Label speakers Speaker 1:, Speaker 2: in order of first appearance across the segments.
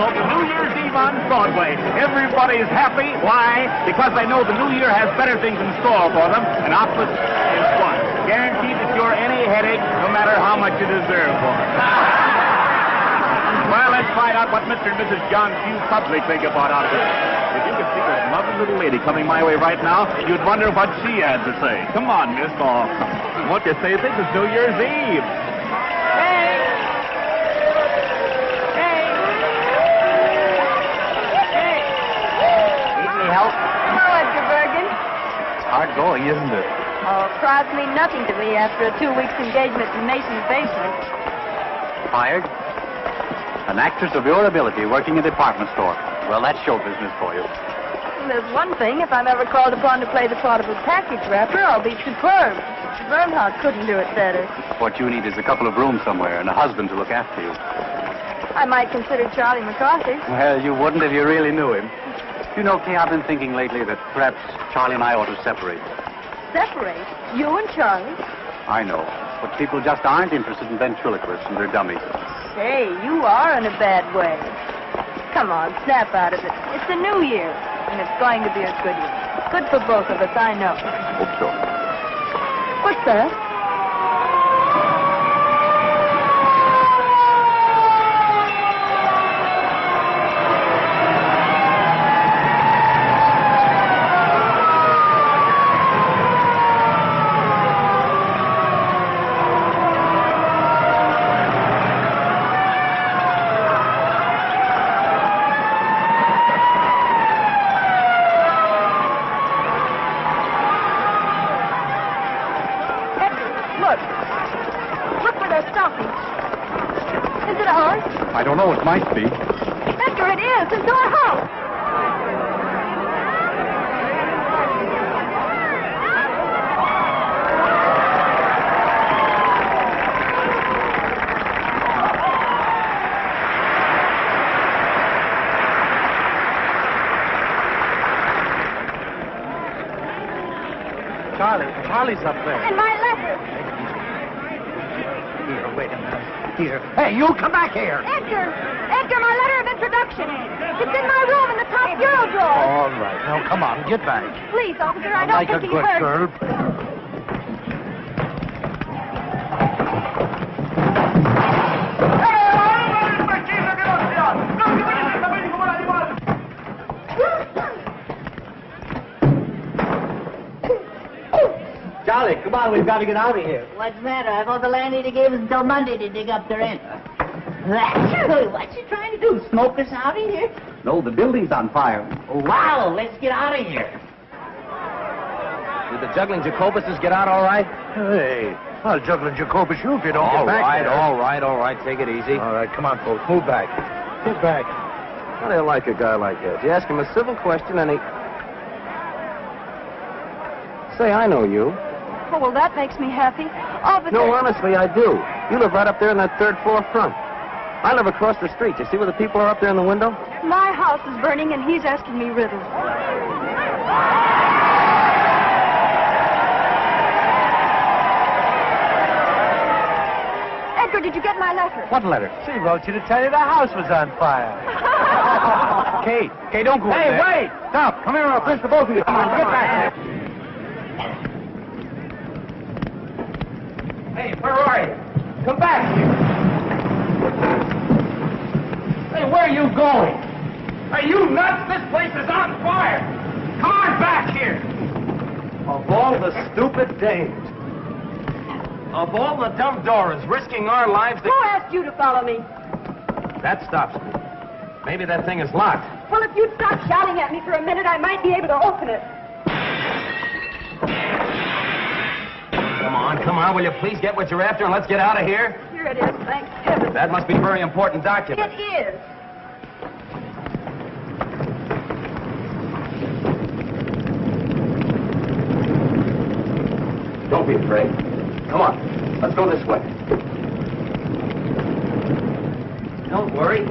Speaker 1: folks. New Year's Eve on Broadway. Everybody's happy. Why? Because they know the new year has better things in store for them, and opposite is fun. Guaranteed to cure any headache, no matter how much you deserve for it. Well, let's find out what Mr. and Mrs. John Q. Public think about all this. If you could see this lovely little lady coming my way right now, you'd wonder what she had to say. Come on, miss. Oh, won't you say this is New Year's Eve? Hey! Hey! Hey!
Speaker 2: Need any help?
Speaker 3: Hello, Edgar Bergen.
Speaker 2: Hard going, isn't it?
Speaker 3: Oh, crowds mean nothing to me after a 2 weeks engagement in Mason's basement.
Speaker 2: Fired? An actress of your ability working in a department store. Well, that's show business for you.
Speaker 3: There's one thing. If I'm ever called upon to play the part of a package wrapper, I'll be superb. Bernhardt couldn't do it better.
Speaker 2: What you need is a couple of rooms somewhere and a husband to look after you.
Speaker 3: I might consider Charlie McCarthy.
Speaker 2: Well, you wouldn't if you really knew him. You know, Kay, I've been thinking lately that perhaps Charlie and I ought to separate.
Speaker 3: Separate? You and Charlie?
Speaker 2: I know. But people just aren't interested in ventriloquists and their dummies.
Speaker 3: Hey, you are in a bad way. Come on, snap out of it. It's a new year, and it's going to be a good year. Good for both of us, I know.
Speaker 2: Hope so.
Speaker 3: What's that?
Speaker 2: I don't know. It might be.
Speaker 3: Edgar, it is. It's our house.
Speaker 4: Charlie's up there.
Speaker 3: And my letter.
Speaker 4: Here, wait a minute. Here. Hey, you come back here.
Speaker 3: Edgar, my letter of introduction. It's in my room in the top bureau drawer.
Speaker 4: All right. Now, come on, get back.
Speaker 3: Please, officer, I don't
Speaker 4: Like a
Speaker 3: think he
Speaker 4: good
Speaker 3: heard.
Speaker 4: girl.
Speaker 5: Charlie, come on, we've got to get out of here.
Speaker 6: What's the matter? I thought the landlady gave us until Monday to dig up the rent. What's she trying to do? Smoke us out of here?
Speaker 2: No, the building's on fire.
Speaker 6: Oh, wow, let's get out of here.
Speaker 5: Did the juggling Jacobuses get out all right?
Speaker 4: Hey, I'll juggle Jacobus you if you don't
Speaker 5: All
Speaker 4: get back
Speaker 5: right,
Speaker 4: there.
Speaker 5: all right. Take it easy.
Speaker 4: All right, come on, folks. Move back. Get back.
Speaker 5: How do you like a guy like that? You ask him a civil question and he... Say, I know you.
Speaker 3: Oh, well, that makes me happy. Oh, but
Speaker 5: No, honestly, I do. You live right up there in that third floor front. I live across the street. You see where the people are up there in the window?
Speaker 3: my house is burning and he's asking me riddles. Edgar, did you get my letter?
Speaker 4: What letter? She wrote you to tell you the house was on fire. Kate, don't go
Speaker 5: Hey,
Speaker 4: in there.
Speaker 5: wait!
Speaker 4: Stop. Come here or I'll pinch the both of you. Come on, get back here.
Speaker 5: Hey, where are you? Come back here. Hey, where are you going? Are you nuts? This place is on fire. Come on back here. Of all the stupid dames. Of all the dumb Doras risking our lives to...
Speaker 3: Who asked you to follow me?
Speaker 5: That stops me. Maybe that thing is locked.
Speaker 3: Well, if you'd stop shouting at me for a minute, I might be able to open it.
Speaker 5: Come on, will you please get what you're after and let's get out of here?
Speaker 3: Here it is, thank heaven.
Speaker 5: That must be a very important document.
Speaker 3: It is.
Speaker 5: Don't be afraid. Come on, let's go this way. Don't worry.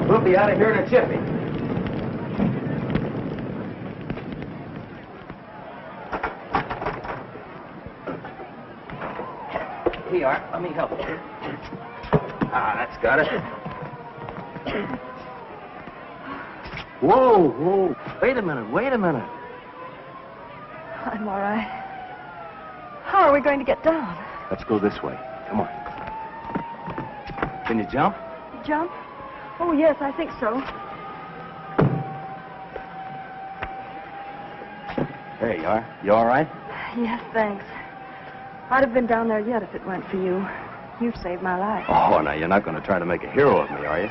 Speaker 5: We'll be out of here in a jiffy. Here you are. Let me help you. Ah, that's got it. Whoa, whoa. Wait a minute, wait a minute.
Speaker 3: I'm all right. How are we going to get down?
Speaker 5: Let's go this way. Come on. Can you jump?
Speaker 3: Jump? Oh, yes, I think so.
Speaker 5: There you are. You all right?
Speaker 3: Yes, thanks. I'd have been down there yet if it weren't for you. You've saved my life.
Speaker 5: Oh, now you're not going to try to make a hero of me, are you?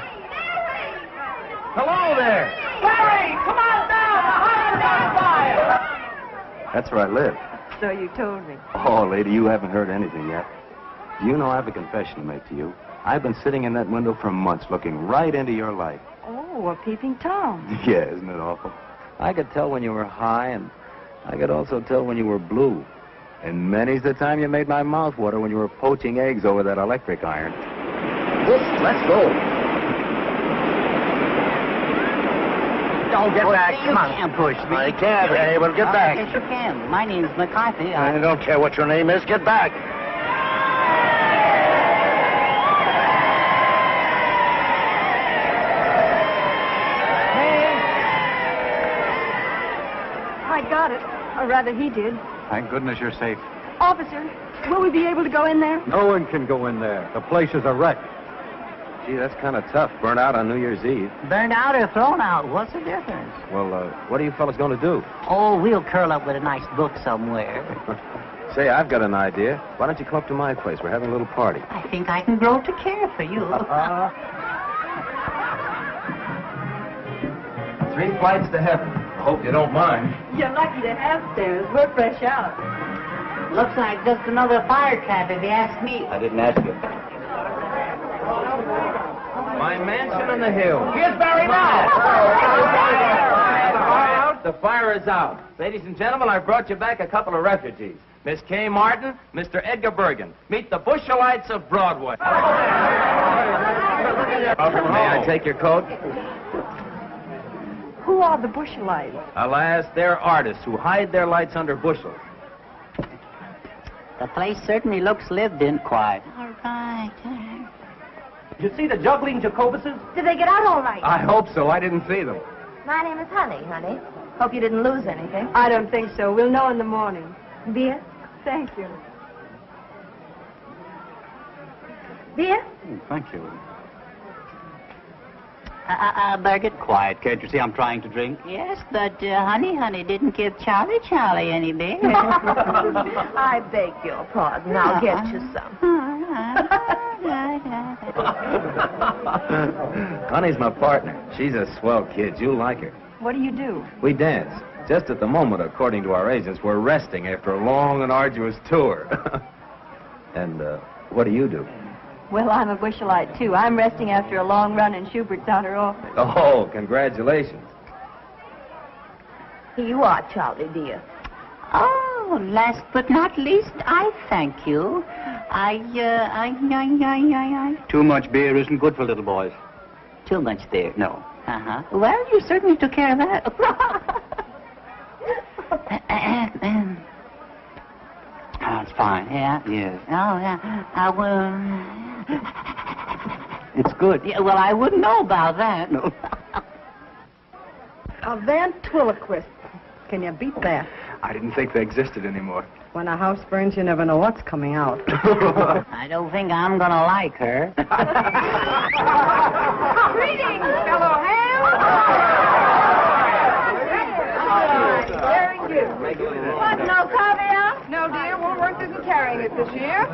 Speaker 4: Hello there.
Speaker 6: Larry, come on down. The house is on fire.
Speaker 5: That's where I live.
Speaker 3: So you told me.
Speaker 5: Oh, lady, you haven't heard anything yet. Do you know I have a confession to make to you? I've been sitting in that window for months looking right into your life.
Speaker 3: Oh, a peeping Tom.
Speaker 5: Yeah, isn't it awful? I could tell when you were high, and I could also tell when you were blue. And many's the time you made my mouth water when you were poaching eggs over that electric iron. Let's go.
Speaker 2: Don't get back.
Speaker 6: You can't push me.
Speaker 2: I can't. Hey, well, get back.
Speaker 6: Yes, you can. My name's McCarthy.
Speaker 2: I don't care what your name is. Get back.
Speaker 3: I got it. Or rather, he did.
Speaker 4: Thank goodness you're safe.
Speaker 3: Officer, will we be able to go in there?
Speaker 4: No one can go in there. The place is a wreck.
Speaker 5: Gee, that's kind of tough. Burnt out on New Year's Eve.
Speaker 6: Burned out or thrown out. What's the difference?
Speaker 5: Well, what are you fellas going to do?
Speaker 6: Oh, we'll curl up with a nice book somewhere.
Speaker 5: Say, I've got an idea. Why don't you come up to my place? We're having a little party.
Speaker 6: I think I can grow to care for you.
Speaker 5: 3 flights to heaven. I hope you don't mind.
Speaker 3: You're lucky to have stairs. We're fresh out.
Speaker 6: Looks like just another fire trap, if you ask me.
Speaker 5: I didn't ask you.
Speaker 7: My mansion on the hill.
Speaker 6: Here's Barry now.
Speaker 7: The fire is out. Ladies and gentlemen, I've brought you back a couple of refugees. Miss Kay Martin, Mr. Edgar Bergen. Meet the Bushelites of Broadway.
Speaker 5: May I take your coat?
Speaker 3: Who are the Bushelites?
Speaker 7: Alas, they're artists who hide their lights under bushels.
Speaker 6: The place certainly looks lived in quiet. All right.
Speaker 7: Did you see the juggling Jacobuses?
Speaker 3: Did they get out all right?
Speaker 7: I hope so. I didn't see them.
Speaker 3: My name is Honey. Hope you didn't lose anything. I don't think so. We'll know in the morning. Beer? Thank you. Beer?
Speaker 2: Thank you.
Speaker 6: Bergen?
Speaker 2: Quiet, can't you see I'm trying to drink?
Speaker 6: Yes, but Honey didn't give Charlie any beer.
Speaker 3: I beg your pardon. I'll get you some.
Speaker 5: Honey's my partner. She's a swell kid. You'll like her.
Speaker 3: What do you do?
Speaker 5: We dance. Just at the moment, according to our agents, we're resting after a long and arduous tour. And what do you do?
Speaker 3: Well, I'm a Bushelite, too. I'm resting after a long run in Schubert's outer office.
Speaker 5: Oh, congratulations.
Speaker 3: Here you are, Charlie, dear.
Speaker 6: Oh, last but not least, I thank you.
Speaker 2: Too much beer isn't good for little boys.
Speaker 6: Too much there.
Speaker 2: No.
Speaker 6: Uh-huh. Well, you certainly took care of that.
Speaker 2: Oh, it's fine.
Speaker 6: Yeah?
Speaker 2: Yes.
Speaker 6: Oh, yeah. I will...
Speaker 2: It's good.
Speaker 6: Yeah, well, I wouldn't know about that.
Speaker 2: No.
Speaker 3: A ventriloquist. Can you beat that?
Speaker 4: I didn't think they existed anymore.
Speaker 3: When a house burns, you never know what's coming out.
Speaker 6: I don't think I'm going to like her.
Speaker 3: Greetings, fellow ham! Very good. What, no caviar? No, dear. Woolworth isn't carrying it this year.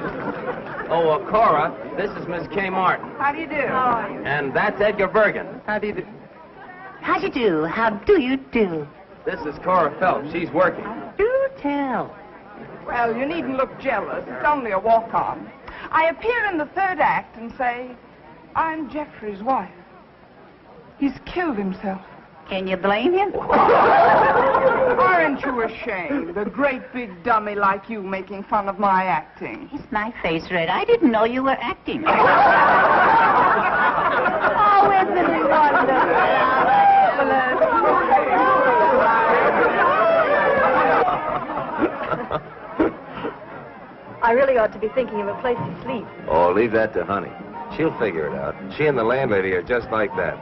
Speaker 7: Oh, Cora, this is Miss Kay Martin.
Speaker 3: How do you do? How are you?
Speaker 7: And that's Edgar Bergen.
Speaker 3: How do you do?
Speaker 6: How do you do? How do you do?
Speaker 7: This is Cora Phelps. She's working.
Speaker 6: Do tell.
Speaker 8: Well, you needn't look jealous. It's only a walk-on. I appear in the third act and say, I'm Jeffrey's wife. He's killed himself.
Speaker 6: Can you blame him?
Speaker 8: Aren't you ashamed? A great big dummy like you making fun of my acting.
Speaker 6: Is my face red? I didn't know you were acting.
Speaker 3: Oh, isn't he I really ought to be thinking of a place to sleep.
Speaker 5: Oh, leave that to Honey. She'll figure it out. She and the landlady are just like that.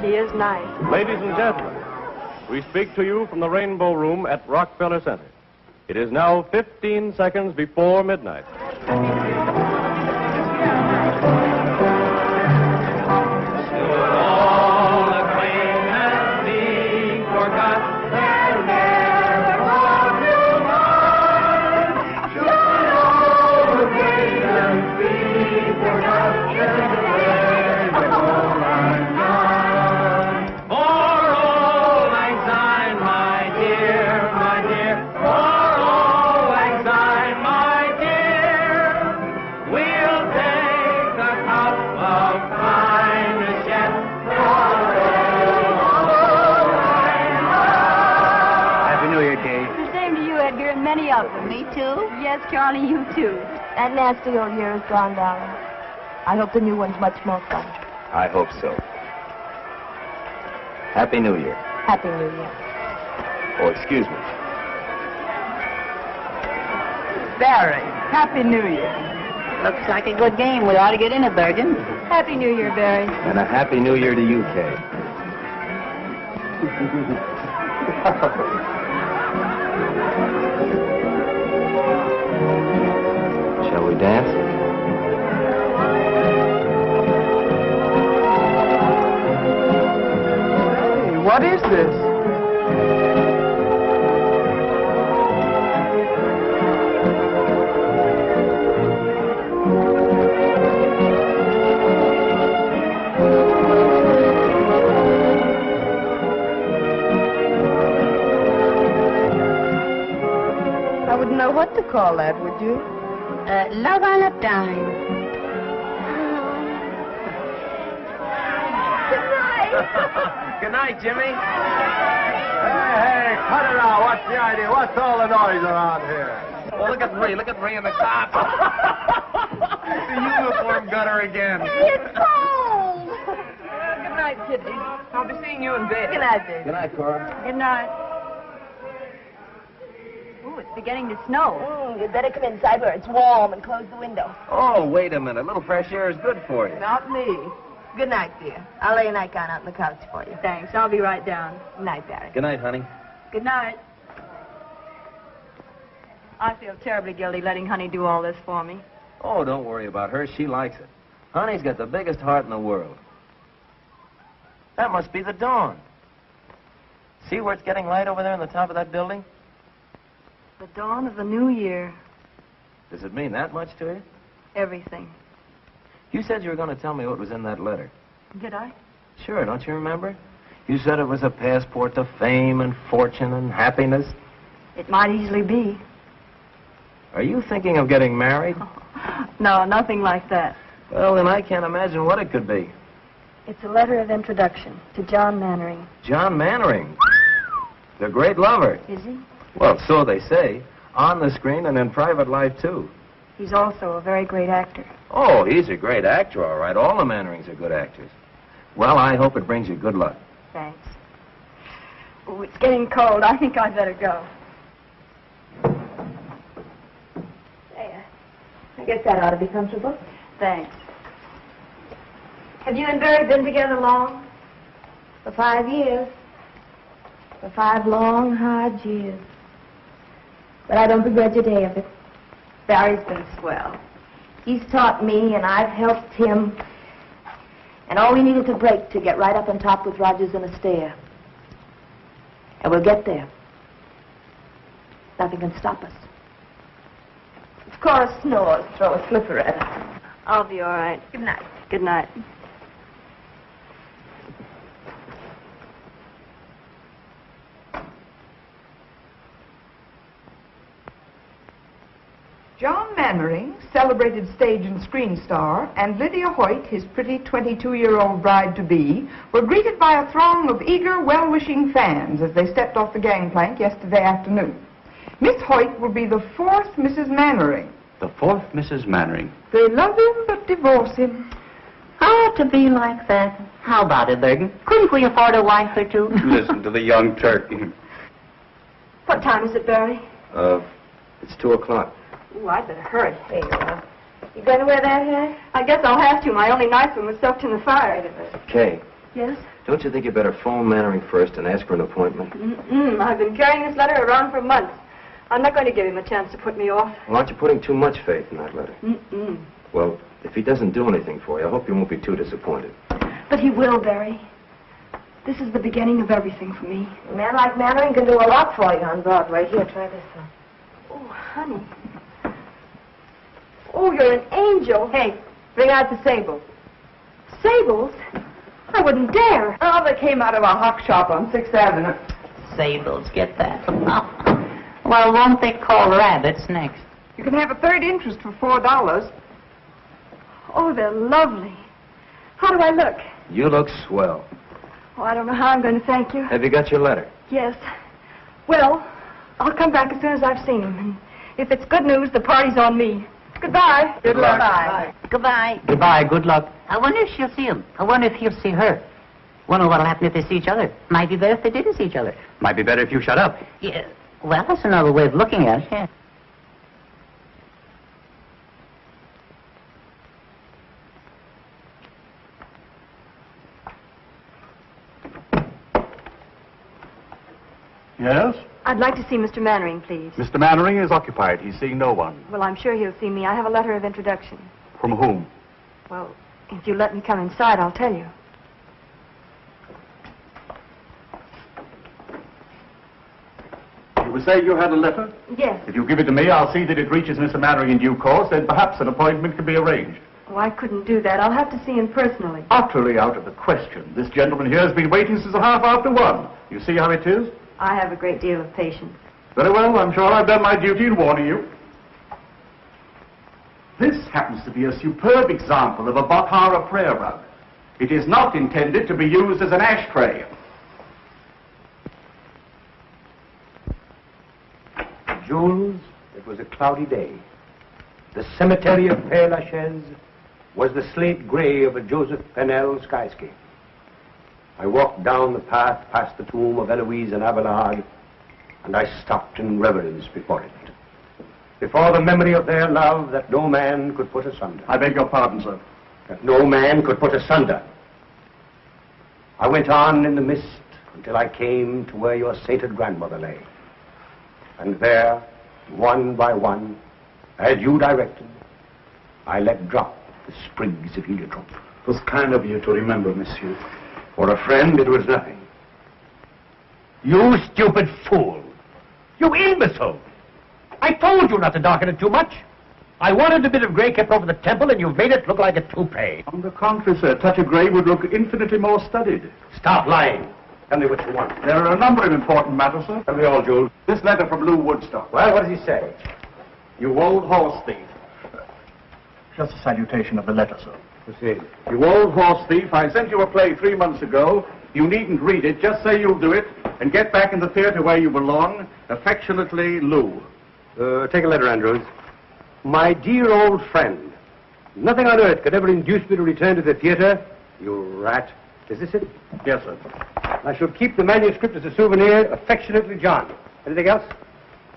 Speaker 3: She is nice.
Speaker 9: Ladies and gentlemen, we speak to you from the Rainbow Room at Rockefeller Center. It is now 15 seconds before midnight.
Speaker 3: Many of them.
Speaker 6: Me too?
Speaker 3: Yes, Charlie, you too.
Speaker 10: That nasty old year is gone, darling. I hope the new one's much more fun.
Speaker 7: I hope so. Happy New Year.
Speaker 10: Happy New Year.
Speaker 7: Oh, excuse me.
Speaker 8: Barry, Happy New Year.
Speaker 6: Looks like a good game. We ought to get in it, Bergen.
Speaker 3: Happy New Year, Barry.
Speaker 7: And a Happy New Year to you, Kay. Shall we dance?
Speaker 8: Hey, what is this? I wouldn't know what to call that, would you?
Speaker 6: Love on a dime.
Speaker 7: Good night, Jimmy.
Speaker 5: Hey, cut it out. What's the idea? What's all the noise around here?
Speaker 7: Well, look at Bree. Look at Bree in the cop. The uniform got her again.
Speaker 3: It's cold.
Speaker 8: Good night, Kitty. I'll be seeing you in bed.
Speaker 3: Good night, baby.
Speaker 7: Good night, Cora.
Speaker 3: Good night. Ooh, it's beginning to snow.
Speaker 10: You'd better come inside where it's warm and close the window.
Speaker 7: Oh, wait a minute. A little fresh air is good for you.
Speaker 10: Not me. Good night, dear. I'll lay a nightgown out on the couch for you.
Speaker 3: Thanks. I'll be right down.
Speaker 10: Good night, Barry.
Speaker 7: Good night, honey.
Speaker 3: Good night. I feel terribly guilty letting Honey do all this for me.
Speaker 7: Oh, don't worry about her. She likes it. Honey's got the biggest heart in the world. That must be the dawn. See where it's getting light over there on the top of that building?
Speaker 3: The dawn of the new year.
Speaker 7: Does it mean that much to you?
Speaker 3: Everything.
Speaker 7: You said you were going to tell me what was in that letter.
Speaker 3: Did I?
Speaker 7: Sure, don't you remember? You said it was a passport to fame and fortune and happiness.
Speaker 3: It might easily be.
Speaker 7: Are you thinking of getting married?
Speaker 3: No, nothing like that.
Speaker 7: Well, then I can't imagine what it could be.
Speaker 3: It's a letter of introduction to John Mannering.
Speaker 7: John Mannering. The great lover.
Speaker 3: Is he?
Speaker 7: Well, so they say. On the screen and in private life, too.
Speaker 3: He's also a very great actor.
Speaker 7: Oh, he's a great actor, all right. All the Mannerings are good actors. Well, I hope it brings you good luck.
Speaker 3: Thanks. Oh, it's getting cold. I think I'd better go.
Speaker 10: There. I guess that ought to be comfortable.
Speaker 3: Thanks.
Speaker 10: Have you and Barry been together long? For 5 years. For 5 long, hard years. But I don't begrudge a day of it. Barry's been swell. He's taught me, and I've helped him. And all we need is a break to get right up on top with Rogers and Astaire. And we'll get there. Nothing can stop us. If Cora snores, throw a slipper at her.
Speaker 3: I'll be all right.
Speaker 10: Good night.
Speaker 3: Good night.
Speaker 8: John Mannering, celebrated stage and screen star, and Lydia Hoyt, his pretty 22-year-old bride-to-be, were greeted by a throng of eager, well-wishing fans as they stepped off the gangplank yesterday afternoon. Miss Hoyt will be the 4th Mrs. Mannering.
Speaker 2: The 4th Mrs. Mannering.
Speaker 8: They love him but divorce him.
Speaker 6: Oh, to be like that. How about it, Bergen? Couldn't we afford a wife or two?
Speaker 2: Listen to the young turkey.
Speaker 3: What time is it, Barry?
Speaker 2: It's 2 o'clock.
Speaker 3: Ooh, I'd better hurry.
Speaker 10: There you are. You going to wear that hat?
Speaker 3: I guess I'll have to. My only nice one was soaked in the fire.
Speaker 2: Kay,
Speaker 3: Yes?
Speaker 7: Don't you think you better phone Mannering first and ask for an appointment?
Speaker 10: I've been carrying this letter around for months. I'm not going to give him a chance to put me off.
Speaker 7: Well, aren't you putting too much faith in that letter? Well, if he doesn't do anything for you, I hope you won't be too disappointed.
Speaker 10: But he will, Barry. This is the beginning of everything for me.
Speaker 6: A man like Mannering can do a lot for you on Broadway. Here, try this one.
Speaker 10: Oh, honey. Oh, you're an angel.
Speaker 8: Hey, bring out the sables.
Speaker 10: Sables? I wouldn't dare.
Speaker 8: Oh, they came out of a hock shop on 6th Avenue.
Speaker 6: Sables, get that. Well, won't they call rabbits next?
Speaker 8: You can have a third interest for $4.
Speaker 10: Oh, they're lovely. How do I look?
Speaker 7: You look swell.
Speaker 10: Oh, I don't know how I'm going to thank you.
Speaker 7: Have you got your letter?
Speaker 10: Yes. Well, I'll come back as soon as I've seen him. And if it's good news, the party's on me. Goodbye.
Speaker 7: Good luck.
Speaker 10: Bye.
Speaker 6: Goodbye.
Speaker 2: Goodbye, good luck.
Speaker 6: I wonder if she'll see him. I wonder if he'll see her. Wonder what'll happen if they see each other. Might be better if they didn't see each other.
Speaker 2: Might be better if you shut up.
Speaker 6: Yeah. Well, that's another way of looking at it, yeah.
Speaker 1: Yes?
Speaker 3: I'd like to see Mr. Mannering, please.
Speaker 1: Mr. Mannering is occupied. He's seeing no one.
Speaker 3: Well, I'm sure he'll see me. I have a letter of introduction.
Speaker 1: From whom?
Speaker 3: Well, if you let me come inside, I'll tell you.
Speaker 1: You were saying you had a letter?
Speaker 3: Yes.
Speaker 1: If you give it to me, I'll see that it reaches Mr. Mannering in due course, then perhaps an appointment can be arranged.
Speaker 3: Oh, I couldn't do that. I'll have to see him personally.
Speaker 1: Utterly out of the question. This gentleman here has been waiting since 1:30. You see how it is?
Speaker 3: I have a great deal of patience.
Speaker 1: Very well, I'm sure I've done my duty in warning you. This happens to be a superb example of a Bakhara prayer rug. It is not intended to be used as an ashtray.
Speaker 4: Jules, it was a cloudy day. The cemetery of Père Lachaise was the slate gray of a Joseph Pennell skyscape. I walked down the path past the tomb of Eloise and Abelard, and I stopped in reverence before it. Before the memory of their love that no man could put asunder.
Speaker 1: I beg your pardon, sir.
Speaker 4: That no man could put asunder. I went on in the mist until I came to where your sainted grandmother lay. And there, one by one, as you directed, I let drop the sprigs of heliotrope.
Speaker 1: It was kind of you to remember, monsieur.
Speaker 4: For a friend, it was nothing. You stupid fool! You imbecile! I told you not to darken it too much. I wanted a bit of gray kept over the temple, and you've made it look like a toupee.
Speaker 1: On the contrary, sir, a touch of grey would look infinitely more studied.
Speaker 4: Stop lying. Tell me what you want.
Speaker 1: There are a number of important matters, sir.
Speaker 4: Tell me all, Jules.
Speaker 1: This letter from Lou Woodstock.
Speaker 4: Well, what does he say?
Speaker 1: You old horse thief. Just a salutation of the letter, sir.
Speaker 4: Proceed.
Speaker 1: You old horse thief, I sent you a play 3 months ago. You needn't read it. Just say you'll do it and get back in the theater where you belong. Affectionately, Lou.
Speaker 4: Take a letter, Andrews. My dear old friend, nothing on earth could ever induce me to return to the theater. You rat. Is this it?
Speaker 1: Yes, sir.
Speaker 4: I shall keep the manuscript as a souvenir. Affectionately, John. Anything else?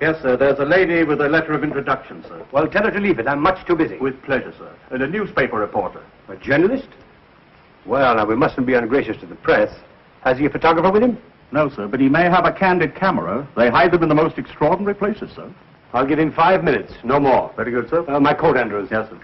Speaker 1: Yes, sir. There's a lady with a letter of introduction, sir.
Speaker 4: Well, tell her to leave it. I'm much too busy.
Speaker 1: With pleasure, sir. And a newspaper reporter.
Speaker 4: A journalist? Well, now, we mustn't be ungracious to the press. Has he a photographer with him?
Speaker 1: No, sir, but he may have a candid camera. They hide them in the most extraordinary places, sir.
Speaker 4: I'll give him 5 minutes, no more.
Speaker 1: Very good, sir.
Speaker 4: My coat, Andrews.
Speaker 1: Yes, sir.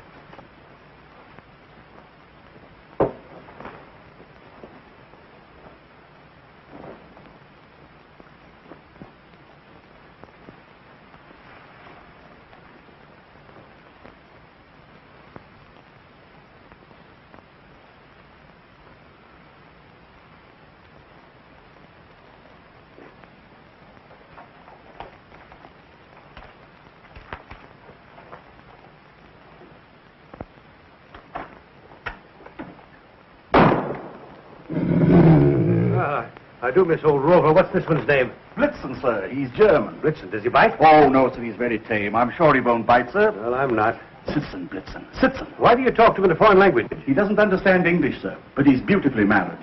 Speaker 4: I do miss old Rover. What's this one's name?
Speaker 1: Blitzen, sir. He's German.
Speaker 4: Blitzen. Does he bite?
Speaker 1: Oh, no, sir. He's very tame. I'm sure he won't bite, sir.
Speaker 4: Well, I'm not.
Speaker 1: Sitzen, Blitzen. Sitzen.
Speaker 4: Why do you talk to him in a foreign language?
Speaker 1: He doesn't understand English, sir, but he's beautifully mannered.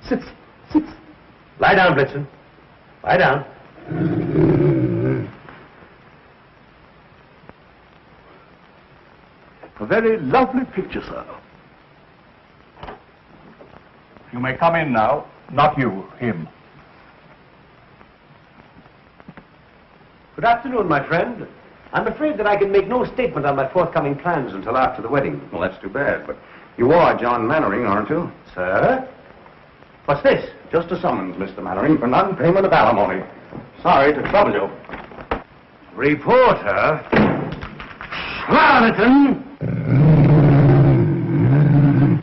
Speaker 1: Sitzen. Sitzen.
Speaker 4: Lie down, Blitzen. Lie down.
Speaker 1: A very lovely picture, sir. You may come in now. Not you, him.
Speaker 4: Good afternoon, my friend. I'm afraid that I can make no statement on my forthcoming plans until after the wedding.
Speaker 11: Well, that's too bad, but you are John Mannering, aren't you?
Speaker 4: Sir? What's this?
Speaker 11: Just a summons, Mr. Mannering, for non-payment of alimony. Sorry to trouble you.
Speaker 4: Reporter? Charlatan!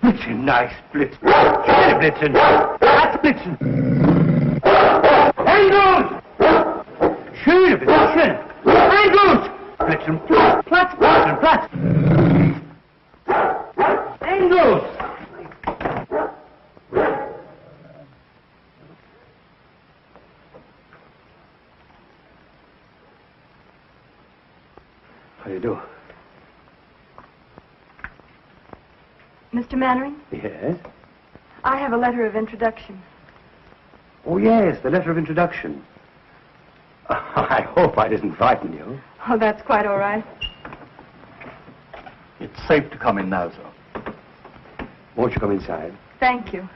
Speaker 4: Blitzen, nice Blitzen. Schöne Blitzen. That's Blitzen. Engels! Schöne Blitzen. Engels! Blitzen, Platz, Blitzen, Platz. Engels! How do you do?
Speaker 3: Mr. Mannering,
Speaker 4: Yes?
Speaker 3: I have a letter of introduction.
Speaker 4: Oh, yes, the letter of introduction. I hope I didn't frighten you.
Speaker 3: Oh, that's quite all right.
Speaker 1: It's safe to come in now, sir.
Speaker 4: Won't you come inside?
Speaker 3: Thank you.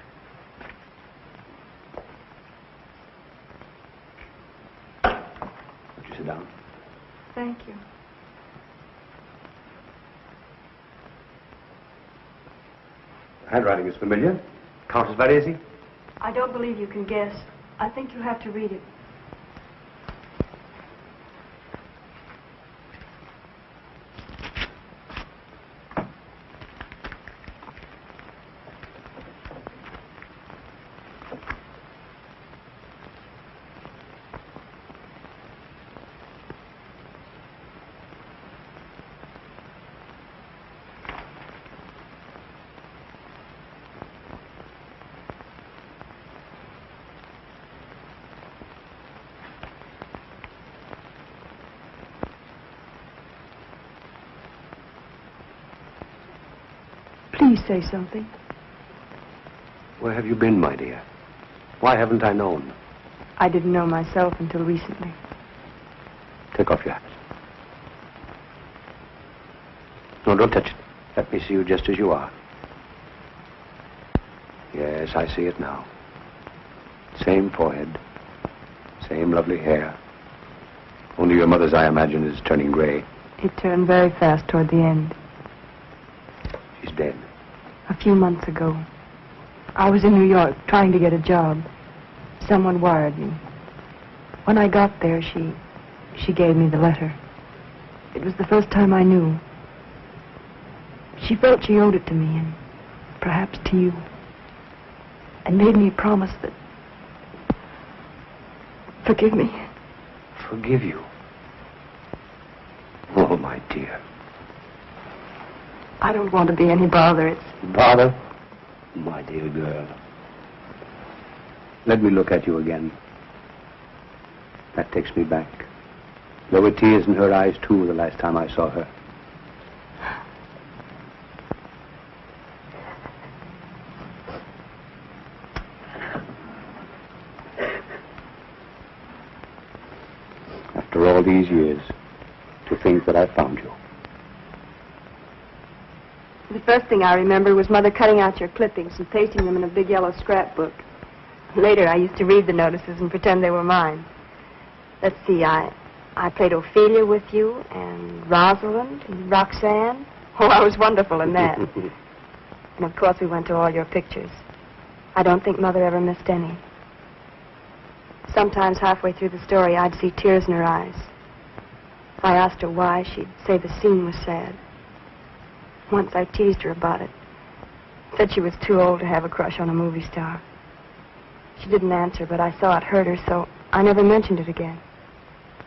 Speaker 4: Won't you sit down?
Speaker 3: Thank you.
Speaker 4: Handwriting is familiar. Countess Varese?
Speaker 3: I don't believe you can guess. I think you have to read it. Please say something.
Speaker 4: Where have you been, my dear? Why haven't I known?
Speaker 3: I didn't know myself until recently.
Speaker 4: Take off your hat. No, don't touch it. Let me see you just as you are. Yes, I see it now. Same forehead. Same lovely hair. Only your mother's, I imagine, is turning gray.
Speaker 3: It turned very fast toward the end.
Speaker 4: She's dead.
Speaker 3: A few months ago. I was in New York trying to get a job. Someone wired me. When I got there, she gave me the letter. It was the first time I knew. She felt she owed it to me, and perhaps to you. And made me promise that... Forgive me.
Speaker 4: Forgive you? Oh, my dear.
Speaker 3: I don't want to be any bother. It's...
Speaker 4: Bother? My dear girl. Let me look at you again. That takes me back. There were tears in her eyes, too, the last time I saw her. After all these years, to think that I found you.
Speaker 3: The first thing I remember was Mother cutting out your clippings and pasting them in a big yellow scrapbook. Later, I used to read the notices and pretend they were mine. Let's see, I played Ophelia with you, and Rosalind, and Roxanne. Oh, I was wonderful in that. And of course, we went to all your pictures. I don't think Mother ever missed any. Sometimes halfway through the story, I'd see tears in her eyes. If I asked her why, she'd say the scene was sad. Once I teased her about it. Said she was too old to have a crush on a movie star. She didn't answer, but I saw it hurt her, so I never mentioned it again.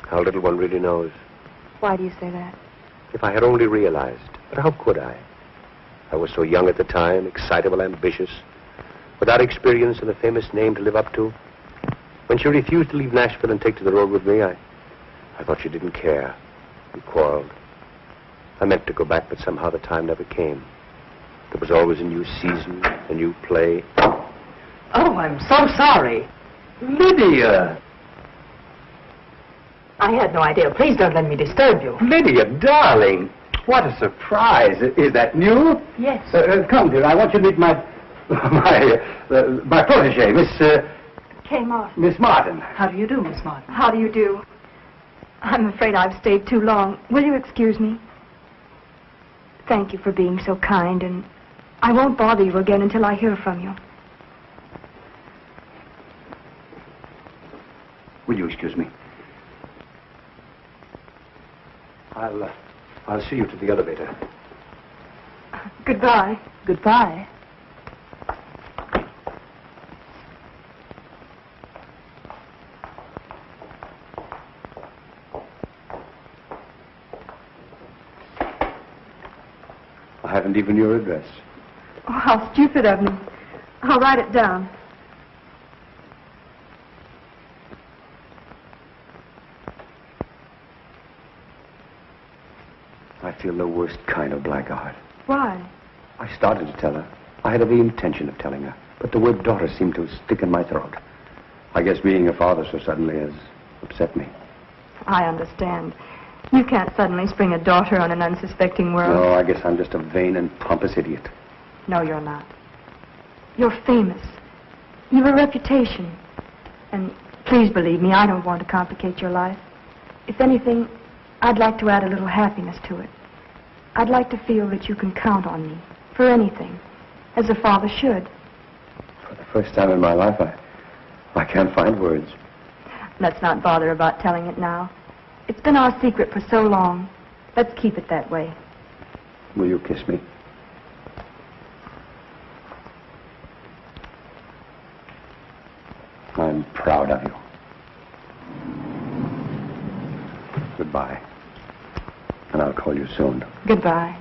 Speaker 4: How little one really knows.
Speaker 3: Why do you say that?
Speaker 4: If I had only realized. But how could I? I was so young at the time, excitable, ambitious, without experience and a famous name to live up to. When she refused to leave Nashville and take to the road with me, I thought she didn't care. We quarreled. I meant to go back, but somehow the time never came. There was always a new season, a new play.
Speaker 6: Oh, I'm so sorry.
Speaker 4: Lydia!
Speaker 6: I had no idea. Please don't let me disturb you.
Speaker 4: Lydia, darling! What a surprise. Is that new?
Speaker 6: Yes.
Speaker 4: Come, dear. I want you to meet my My protege,
Speaker 3: Kay Martin.
Speaker 4: Miss Martin.
Speaker 8: How do you do, Miss Martin?
Speaker 3: How do you do? I'm afraid I've stayed too long. Will you excuse me? Thank you for being so kind, and I won't bother you again until I hear from you.
Speaker 4: Will you excuse me? I'll see you to the elevator.
Speaker 3: Goodbye.
Speaker 8: Goodbye.
Speaker 4: I haven't even your address.
Speaker 3: Oh, how stupid of me. I'll write it down.
Speaker 4: I feel the worst kind of blackguard.
Speaker 3: Why?
Speaker 4: I started to tell her. I had every intention of telling her, but the word daughter seemed to stick in my throat. I guess being a father so suddenly has upset me.
Speaker 3: I understand. You can't suddenly spring a daughter on an unsuspecting world.
Speaker 4: No, I guess I'm just a vain and pompous idiot.
Speaker 3: No, you're not. You're famous. You've a reputation. And please believe me, I don't want to complicate your life. If anything, I'd like to add a little happiness to it. I'd like to feel that you can count on me for anything, as a father should.
Speaker 4: For the first time in my life, I can't find words.
Speaker 3: Let's not bother about telling it now. It's been our secret for so long. Let's keep it that way.
Speaker 4: Will you kiss me? I'm proud of you. Goodbye. And I'll call you soon.
Speaker 3: Goodbye.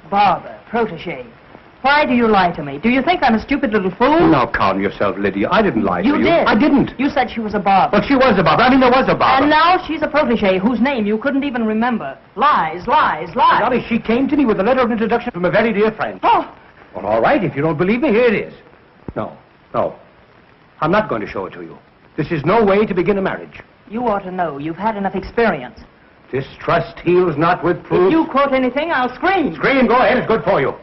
Speaker 8: Barbara, protege. Why do you lie to me? Do you think I'm a stupid little fool?
Speaker 4: Now calm yourself, Lydia. I didn't lie to you.
Speaker 8: You did.
Speaker 4: I didn't.
Speaker 8: You said she was a Barbara.
Speaker 4: But she was a Barbara. I mean, there was a Barbara.
Speaker 8: And now she's a protege whose name you couldn't even remember. Lies, lies, lies.
Speaker 4: Dolly, she came to me with a letter of introduction from a very dear friend.
Speaker 8: Oh!
Speaker 4: Well, all right. If you don't believe me, here it is. No. I'm not going to show it to you. This is no way to begin a marriage.
Speaker 8: You ought to know. You've had enough experience.
Speaker 4: Distrust heals not with proof.
Speaker 8: If you quote anything, I'll scream.
Speaker 4: Scream. Go ahead. It's good for you.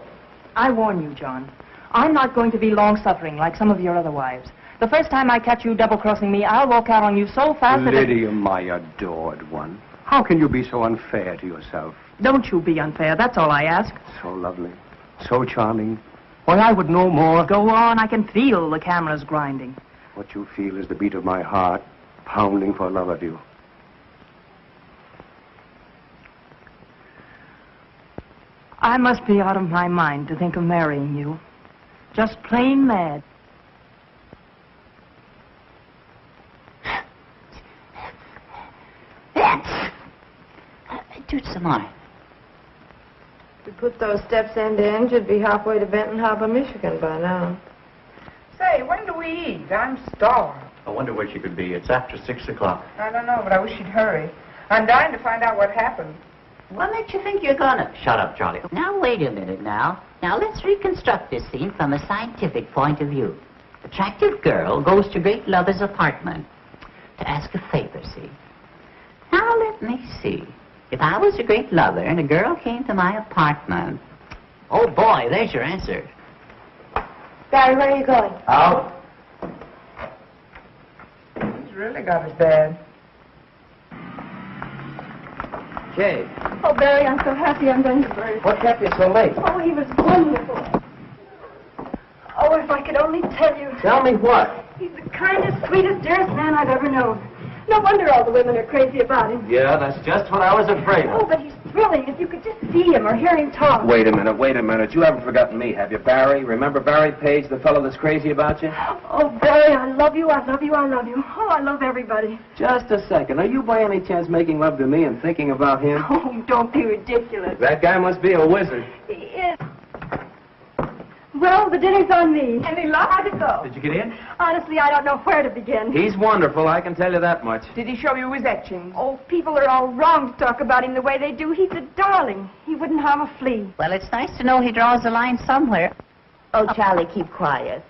Speaker 8: I warn you, John. I'm not going to be long-suffering like some of your other wives. The first time I catch you double-crossing me, I'll walk out on you so fast that...
Speaker 4: Lydia, my adored one. How can you be so unfair to yourself?
Speaker 8: Don't you be unfair. That's all I ask.
Speaker 4: So lovely. So charming. Why, I would know more.
Speaker 8: Go on. I can feel the cameras grinding.
Speaker 4: What you feel is the beat of my heart, pounding for love of you.
Speaker 8: I must be out of my mind to think of marrying you. Just plain mad.
Speaker 6: Do some more.
Speaker 10: If you put those steps end to end, you'd be halfway to Benton Harbor, Michigan by now.
Speaker 8: Say, when do we eat? I'm starved.
Speaker 2: I wonder where she could be. It's after 6 o'clock.
Speaker 8: I don't know, but I wish she'd hurry. I'm dying to find out what happened.
Speaker 6: What makes you think you're gonna?
Speaker 2: Shut up, Charlie.
Speaker 6: Now, wait a minute now. Now, let's reconstruct this scene from a scientific point of view. Attractive girl goes to great lover's apartment to ask a favor, see? Now, let me see. If I was a great lover and a girl came to my apartment... Oh, boy, there's your answer.
Speaker 10: Barry, where are you going?
Speaker 2: Out.
Speaker 8: He's really got it bad.
Speaker 7: Kay,
Speaker 3: Oh, Barry, I'm so happy I'm going to birth.
Speaker 7: what kept you so late?
Speaker 3: Oh, he was wonderful. Oh, if I could only tell you.
Speaker 7: Tell me what?
Speaker 3: He's the kindest, sweetest, dearest man I've ever known. No wonder all the women are crazy about him.
Speaker 7: Yeah, that's just what I was afraid
Speaker 3: Oh,
Speaker 7: of.
Speaker 3: but he's thrilling. If you could just see him or hear him talk.
Speaker 7: Wait a minute. You haven't forgotten me, have you, Barry? Remember Barry Page, the fellow that's crazy about you?
Speaker 3: Oh, Barry, I love you, I love you, I love you. Oh, I love everybody.
Speaker 7: Just a second. Are you by any chance making love to me and thinking about him?
Speaker 3: Oh, don't be ridiculous.
Speaker 7: That guy must be a wizard.
Speaker 3: He is. Well, the dinner's on me. Any luck? How'd it go?
Speaker 7: Did you get in?
Speaker 3: Honestly, I don't know where to begin.
Speaker 7: He's wonderful, I can tell you that much.
Speaker 8: Did he show you his etchings?
Speaker 3: Oh, people are all wrong to talk about him the way they do. He's a darling. He wouldn't harm a flea.
Speaker 6: Well, it's nice to know he draws the line somewhere.
Speaker 10: Oh, Charlie, keep quiet.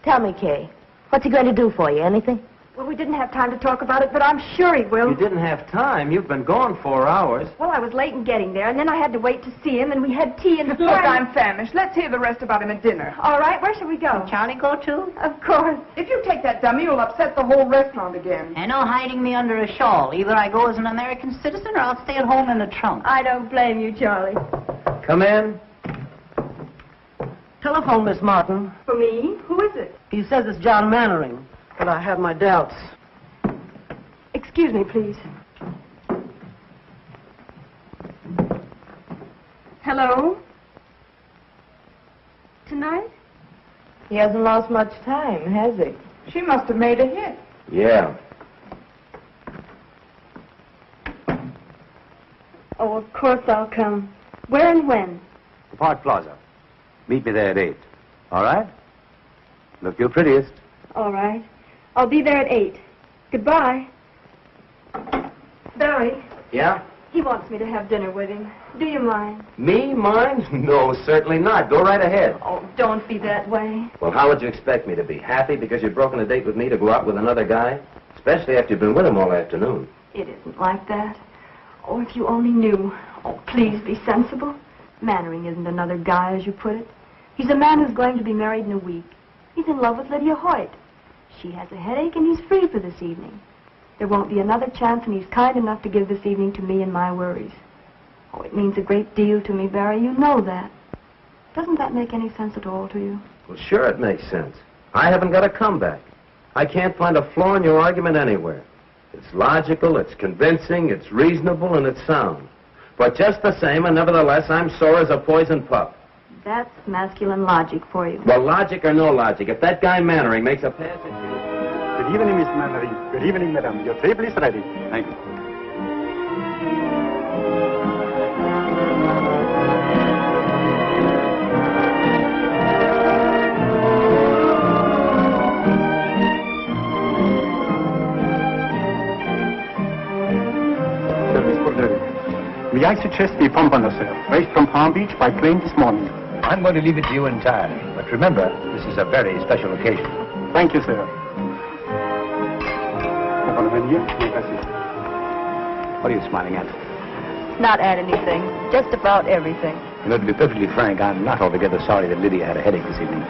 Speaker 10: Tell me, Kay, what's he going to do for you? Anything?
Speaker 3: Well, we didn't have time to talk about it, but I'm sure he will.
Speaker 5: You didn't have time. You've been gone 4 hours.
Speaker 3: Well, I was late in getting there, and then I had to wait to see him, and we had tea and...
Speaker 8: Look, I'm famished. Let's hear the rest about him at dinner.
Speaker 3: All right, where shall we go?
Speaker 6: Charlie go too?
Speaker 3: Of course.
Speaker 8: If you take that dummy, you'll upset the whole restaurant again.
Speaker 6: And no hiding me under a shawl. Either I go as an American citizen or I'll stay at home in the trunk.
Speaker 3: I don't blame you, Charlie.
Speaker 5: Come in.
Speaker 12: Telephone, Miss Martin.
Speaker 3: For me? Who is it?
Speaker 12: He says it's John Mannering, but I have my doubts.
Speaker 3: Excuse me, please. Hello? Tonight?
Speaker 10: He hasn't lost much time, has he?
Speaker 8: She must have made a hit.
Speaker 5: Yeah.
Speaker 3: Oh, of course I'll come. Where and when?
Speaker 2: The Park Plaza. Meet me there at 8. All right? Look your prettiest.
Speaker 3: All right. I'll be there at 8. Goodbye. Barry,
Speaker 5: Yeah?
Speaker 3: he wants me to have dinner with him. Do you mind?
Speaker 5: Me? Mine? No, certainly not. Go right ahead.
Speaker 3: Oh, don't be that way.
Speaker 5: Well, how would you expect me to be? Happy because you've broken a date with me to go out with another guy? Especially after you've been with him all afternoon.
Speaker 3: It isn't like that. Oh, if you only knew. Oh, please be sensible. Mannering isn't another guy, as you put it. He's a man who's going to be married in a week. He's in love with Lydia Hoyt. She has a headache, and he's free for this evening. There won't be another chance, and he's kind enough to give this evening to me and my worries. Oh, it means a great deal to me, Barry. You know that. Doesn't that make any sense at all to you?
Speaker 5: Well, sure it makes sense. I haven't got a comeback. I can't find a flaw in your argument anywhere. It's logical, it's convincing, it's reasonable, and it's sound. But just the same, and nevertheless, I'm sore as a poisoned pup.
Speaker 3: That's masculine logic for you.
Speaker 5: Well, logic or no logic, if that guy Mannering makes a pass at you...
Speaker 2: Good evening, Miss Mannering. Good evening, madam. Your table is ready. Thank you. May I suggest we pump on ourselves, right from Palm Beach by plane this morning?
Speaker 4: I'm going to leave it to you entirely. But remember, this is a very special occasion.
Speaker 2: Thank you, sir. What are you smiling at?
Speaker 3: Not at anything. Just about everything.
Speaker 2: You know, to be perfectly frank, I'm not altogether sorry that Lydia had a headache this evening.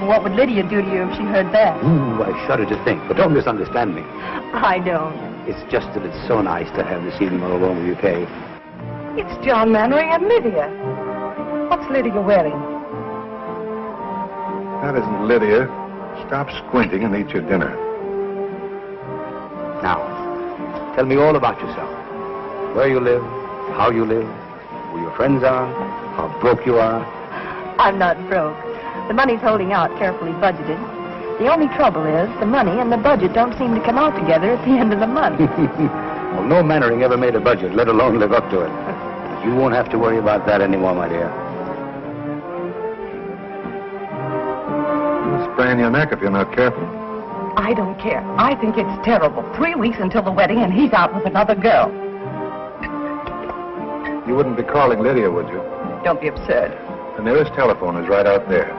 Speaker 3: What would Lydia do to you if she heard that?
Speaker 2: Ooh, I shudder to think. But don't misunderstand me.
Speaker 3: I don't.
Speaker 2: It's just that it's so nice to have this evening all alone with you, Kay.
Speaker 8: It's John Mannering and Lydia. What's Lydia wearing?
Speaker 11: That isn't Lydia. Stop squinting and eat your dinner.
Speaker 2: Now, tell me all about yourself. Where you live, how you live, who your friends are, how broke you are.
Speaker 3: I'm not broke. The money's holding out, carefully budgeted. The only trouble is the money and the budget don't seem to come out together at the end of the month.
Speaker 2: Well, no Mannering ever made a budget, let alone live up to it. But you won't have to worry about that anymore, my dear.
Speaker 11: You'll sprain your neck if you're not careful.
Speaker 8: I don't care. I think it's terrible. 3 weeks until the wedding, and he's out with another girl.
Speaker 11: You wouldn't be calling Lydia, would you?
Speaker 8: Don't be absurd.
Speaker 11: The nearest telephone is right out there.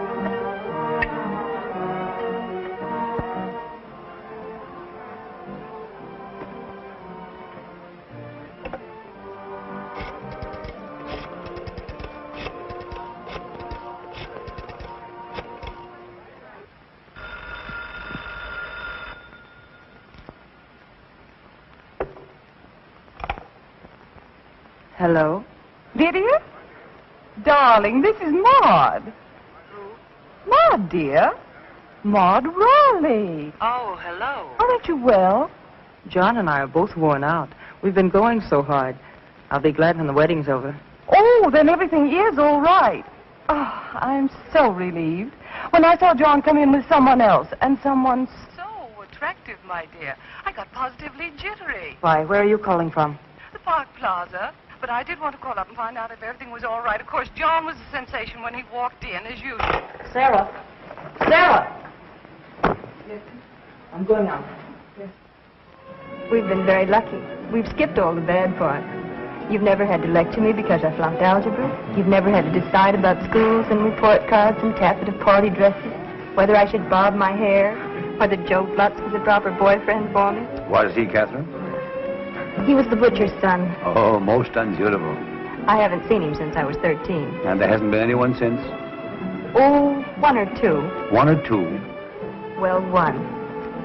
Speaker 8: Hello? Lydia? Darling, this is Maud. Maud, dear. Maud Raleigh.
Speaker 12: Oh, hello.
Speaker 8: Aren't you well?
Speaker 12: John and I are both worn out. We've been going so hard. I'll be glad when the wedding's over.
Speaker 8: Oh, then everything is all right. Oh, I'm so relieved. When I saw John come in with someone else, and someone so attractive, my dear, I got positively jittery.
Speaker 12: Why, where are you calling from?
Speaker 8: The Park Plaza. But I did want to call up and find out if everything was all right. Of course, John was a sensation when he walked in, as usual.
Speaker 12: Sarah! Sarah! Yes. I'm going out. Yes.
Speaker 3: We've been very lucky. We've skipped all the bad parts. You've never had to lecture me because I flunked algebra. You've never had to decide about schools and report cards and taffeta party dresses, whether I should bob my hair, whether Joe Flutz was a proper boyfriend for me.
Speaker 2: Was he, Catherine?
Speaker 3: He was the butcher's son.
Speaker 2: Oh, most unsuitable.
Speaker 3: I haven't seen him since I was 13.
Speaker 2: And there hasn't been anyone since?
Speaker 3: Oh, one or two.
Speaker 2: One or two?
Speaker 3: Well, one.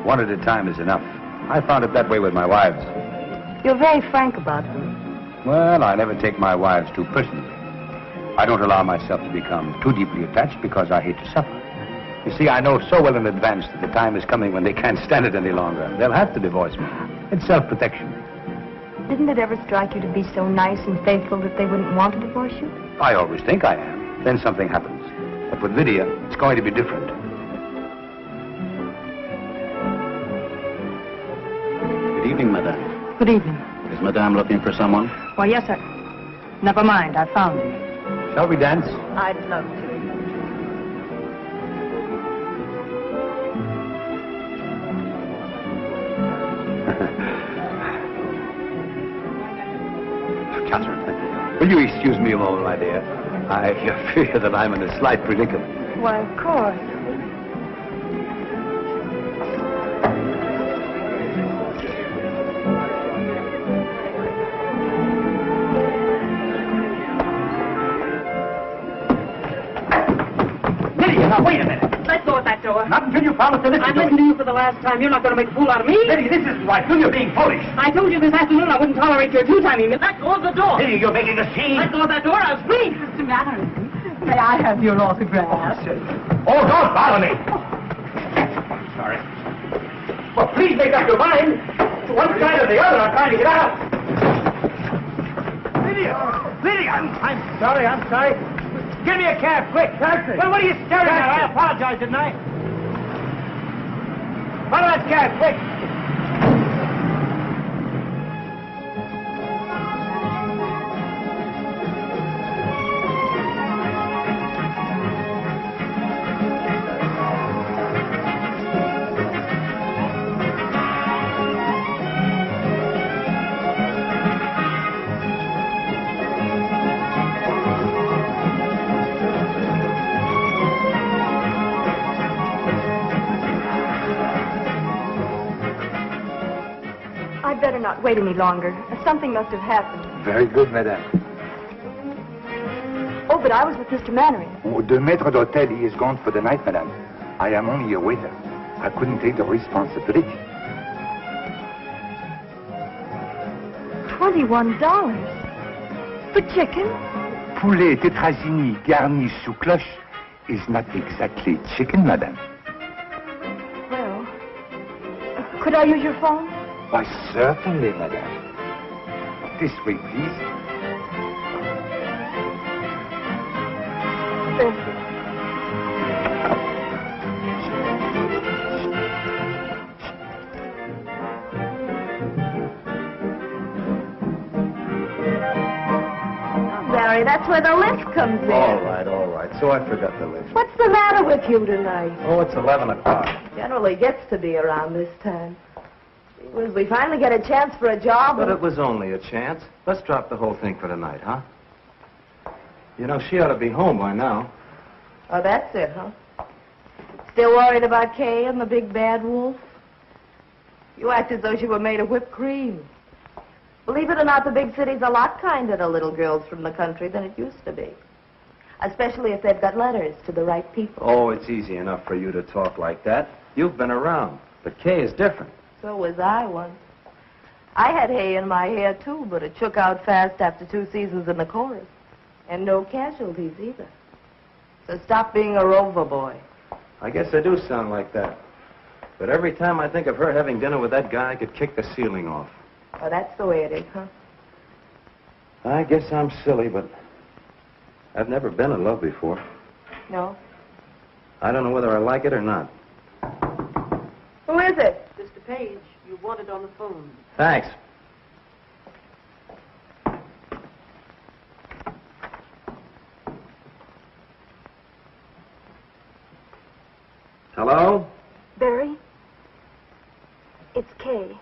Speaker 2: One at a time is enough. I found it that way with my wives.
Speaker 3: You're very frank about them.
Speaker 2: Well, I never take my wives too personally. I don't allow myself to become too deeply attached because I hate to suffer. You see, I know so well in advance that the time is coming when they can't stand it any longer. They'll have to divorce me. It's self-protection.
Speaker 3: Didn't it ever strike you to be so nice and faithful that they wouldn't want to divorce you?
Speaker 2: I always think I am. Then something happens. But with Lydia, it's going to be different.
Speaker 11: Good evening, madame.
Speaker 12: Good evening.
Speaker 11: Is madame looking for someone?
Speaker 12: Why, yes, sir. Never mind, I found him.
Speaker 2: Shall we dance?
Speaker 3: I'd love to.
Speaker 2: Catherine, will you excuse me a moment, my dear? I fear that I'm in a slight predicament.
Speaker 3: Why, of course.
Speaker 5: Now, wait a minute.
Speaker 12: Let go of that door.
Speaker 5: Not until you promise to listen
Speaker 12: I've
Speaker 5: to
Speaker 12: listened
Speaker 5: me.
Speaker 12: to you for the last time. You're not going to make a fool out of me.
Speaker 5: Lydia, this isn't right. You're being foolish.
Speaker 12: I told you this afternoon I wouldn't tolerate your two-timing. Let go of the door.
Speaker 5: Lydia, you're making a scene.
Speaker 12: Let go of that door. I'll scream.
Speaker 6: What's the matter? May I have your autograph?
Speaker 5: Oh, don't bother me. Sorry. Well, please make up your mind. To one side or the other, I'm trying to get out. Lydia, I'm sorry. Give me a cab, quick. Taxi. Well, what are you staring at? I apologize, didn't I? Follow that cab, quick.
Speaker 3: I'd better not wait any longer. Something must have happened.
Speaker 2: Very good, madame.
Speaker 3: Oh, but I was with Mr. Mannering.
Speaker 11: Oh, the maître d'hôtel, he is gone for the night, madame. I am only a waiter. I couldn't take the responsibility.
Speaker 3: $21 for chicken?
Speaker 11: Poulet tétrazini garni sous cloche is not exactly chicken, madame.
Speaker 3: Well, could I use your phone?
Speaker 11: Why, certainly, madame. This way, please.
Speaker 3: Thank you.
Speaker 10: Barry, that's where the lift comes in.
Speaker 7: All right. So I forgot the lift.
Speaker 10: What's the matter with you tonight?
Speaker 7: Oh, it's 11 o'clock.
Speaker 10: Generally gets to be around this time. When we finally get a chance for a job.
Speaker 7: But it was only a chance. Let's drop the whole thing for tonight, huh? You know, she ought to be home by now.
Speaker 10: Oh, that's it, huh? Still worried about Kay and the big bad wolf? You act as though she were made of whipped cream. Believe it or not, the big city's a lot kinder to little girls from the country than it used to be. Especially if they've got letters to the right people.
Speaker 7: Oh, it's easy enough for you to talk like that. You've been around. But Kay is different.
Speaker 10: So was I once. I had hay in my hair, too, but it shook out fast after 2 seasons in the chorus. And no casualties, either. So stop being a rover boy.
Speaker 7: I guess I do sound like that. But every time I think of her having dinner with that guy, I could kick the ceiling off.
Speaker 10: Oh, that's the way it is, huh?
Speaker 7: I guess I'm silly, but I've never been in love before.
Speaker 10: No?
Speaker 7: I don't know whether I like it or not.
Speaker 10: Who is it?
Speaker 12: Mr. Page, you wanted on the phone.
Speaker 7: Thanks. Hello?
Speaker 3: Barry? It's Kay.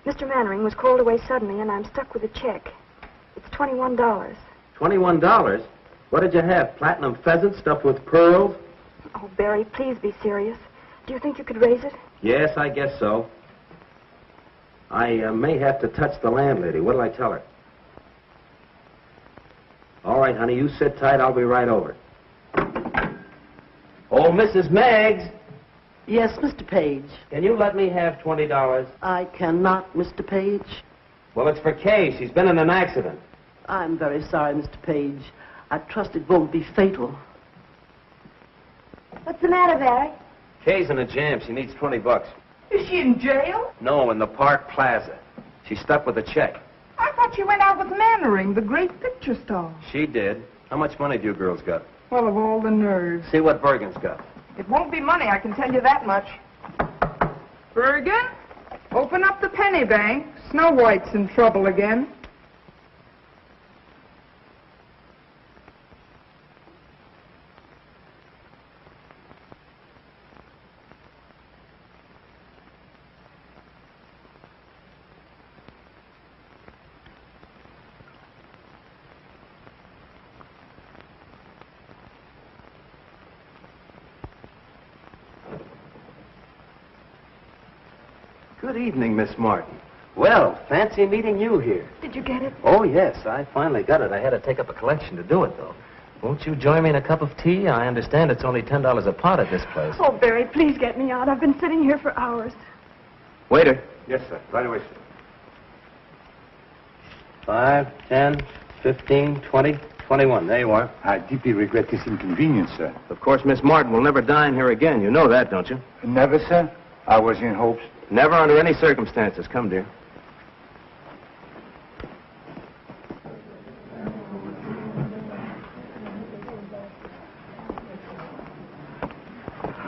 Speaker 3: Mr. Mannering was called away suddenly, and I'm stuck with a check. It's $21.
Speaker 7: $21? What did you have? Platinum pheasant stuffed with pearls?
Speaker 3: Oh, Barry, please be serious. Do you think you could raise it?
Speaker 7: Yes, I guess so. I may have to touch the landlady. What'll I tell her? All right, honey, you sit tight. I'll be right over. Oh, Mrs. Meggs,
Speaker 13: Yes, Mr. Page.
Speaker 7: can you let me have $20?
Speaker 13: I cannot, Mr. Page.
Speaker 7: Well, it's for Kay. She's been in an accident.
Speaker 13: I'm very sorry, Mr. Page. I trust it won't be fatal.
Speaker 10: What's the matter, Barry?
Speaker 7: Kay's in a jam. She needs $20.
Speaker 8: Is she in jail?
Speaker 7: No, in the Park Plaza. She's stuck with a check.
Speaker 8: I thought she went out with Mannering, the great picture star.
Speaker 7: She did. How much money do you girls got?
Speaker 8: Well, of all the nerves.
Speaker 7: See what Bergen's got.
Speaker 8: It won't be money, I can tell you that much. Bergen, open up the penny bank. Snow White's in trouble again.
Speaker 7: Good evening, Miss Martin. Well, fancy meeting you here.
Speaker 3: Did you get it?
Speaker 7: Oh, yes, I finally got it. I had to take up a collection to do it, though. Won't you join me in a cup of tea? I understand it's only $10 a pot at this place.
Speaker 3: Oh, Barry, please get me out. I've been sitting here for hours.
Speaker 7: Waiter.
Speaker 4: Yes, sir. Right away, sir.
Speaker 7: 5, 10, 15, 20, 21. There you are.
Speaker 11: I deeply regret this inconvenience, sir.
Speaker 7: Of course, Miss Martin will never dine here again. You know that, don't you?
Speaker 11: Never, sir. I was in hopes.
Speaker 7: Never under any circumstances. Come, dear.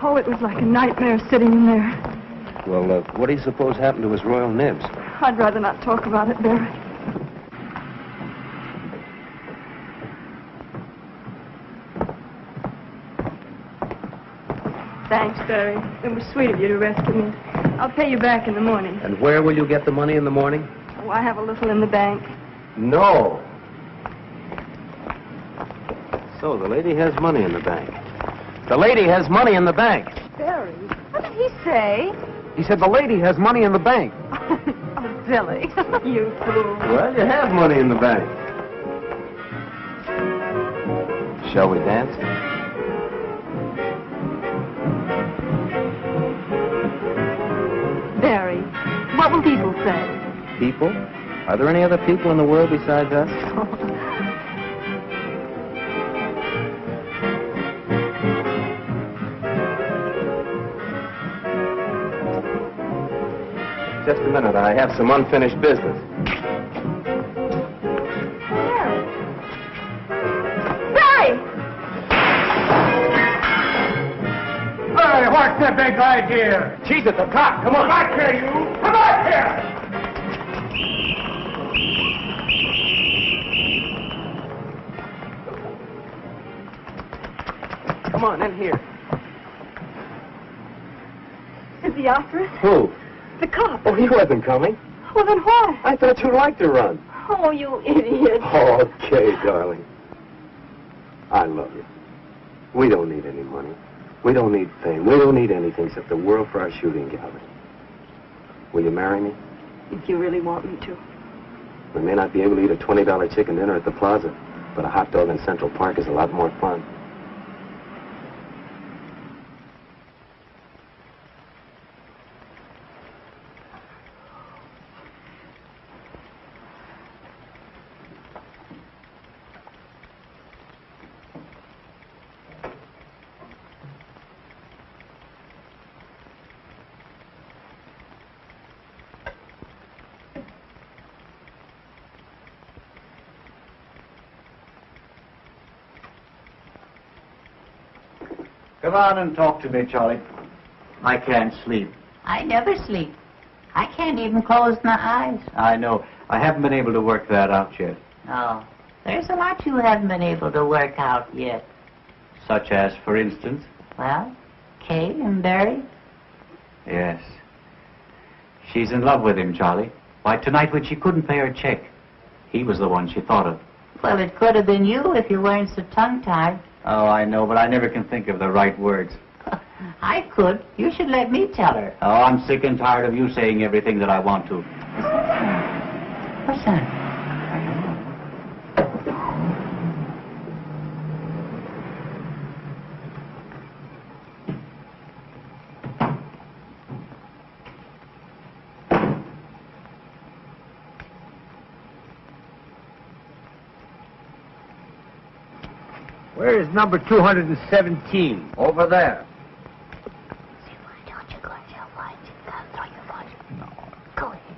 Speaker 3: Oh, it was like a nightmare sitting in there.
Speaker 7: Well, what do you suppose happened to his royal nibs?
Speaker 3: I'd rather not talk about it, Barry. Thanks, Barry. It was sweet of you to rescue me. I'll pay you back in the morning.
Speaker 7: And where will you get the money in the morning?
Speaker 3: Oh, I have a little in the bank.
Speaker 7: No. So the lady has money in the bank. The lady has money in the bank.
Speaker 3: Barry, what did he say?
Speaker 7: He said the lady has money in the bank.
Speaker 3: Oh, Billy, you fool.
Speaker 7: Well, you have money in the bank. Shall we dance?
Speaker 3: Barry, what will people say?
Speaker 7: People? Are there any other people in the world besides us? Just a minute. I have some unfinished business.
Speaker 3: Barry!
Speaker 5: Hey, what's the big idea?
Speaker 7: She's at the top. Come on.
Speaker 5: Come back here, you! Come back here!
Speaker 7: Come on, in here.
Speaker 3: Is he after us?
Speaker 7: Who?
Speaker 3: The cop.
Speaker 7: Oh, he wasn't coming.
Speaker 3: Well, then why?
Speaker 7: I thought you'd like to run.
Speaker 3: Oh, you idiot.
Speaker 7: Okay, darling. I love you. We don't need any money. We don't need fame. We don't need anything except the world for our shooting gallery. Will you marry me?
Speaker 3: If you really want me to.
Speaker 7: We may not be able to eat a $20 chicken dinner at the plaza, but a hot dog in Central Park is a lot more fun.
Speaker 11: Come on and talk to me, Charlie.
Speaker 2: I can't sleep.
Speaker 6: I never sleep. I can't even close my eyes.
Speaker 2: I know. I haven't been able to work that out yet.
Speaker 6: Oh, there's a lot you haven't been able to work out yet.
Speaker 2: Such as, for instance?
Speaker 6: Well, Kay and Barry.
Speaker 2: Yes. She's in love with him, Charlie. Why, tonight when she couldn't pay her check, He was the one she thought of.
Speaker 6: Well, it could have been you if you weren't so tongue-tied.
Speaker 2: Oh, I know, but I never can think of the right words.
Speaker 6: I could. You should let me tell her.
Speaker 2: Oh, I'm sick and tired of you saying everything that I want to.
Speaker 6: What's that?
Speaker 4: Where is number 217? Over there.
Speaker 10: Don't you go and tell why you can't throw your voice. No. Go ahead.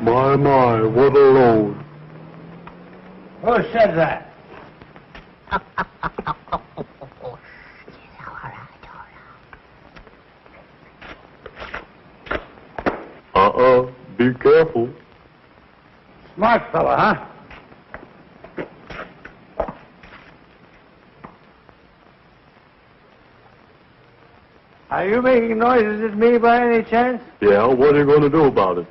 Speaker 7: My, what a load.
Speaker 4: Who said that?
Speaker 7: Be careful.
Speaker 4: Smart fella, huh? Are you making noises at me by any chance?
Speaker 7: Yeah, what are you going to do about it?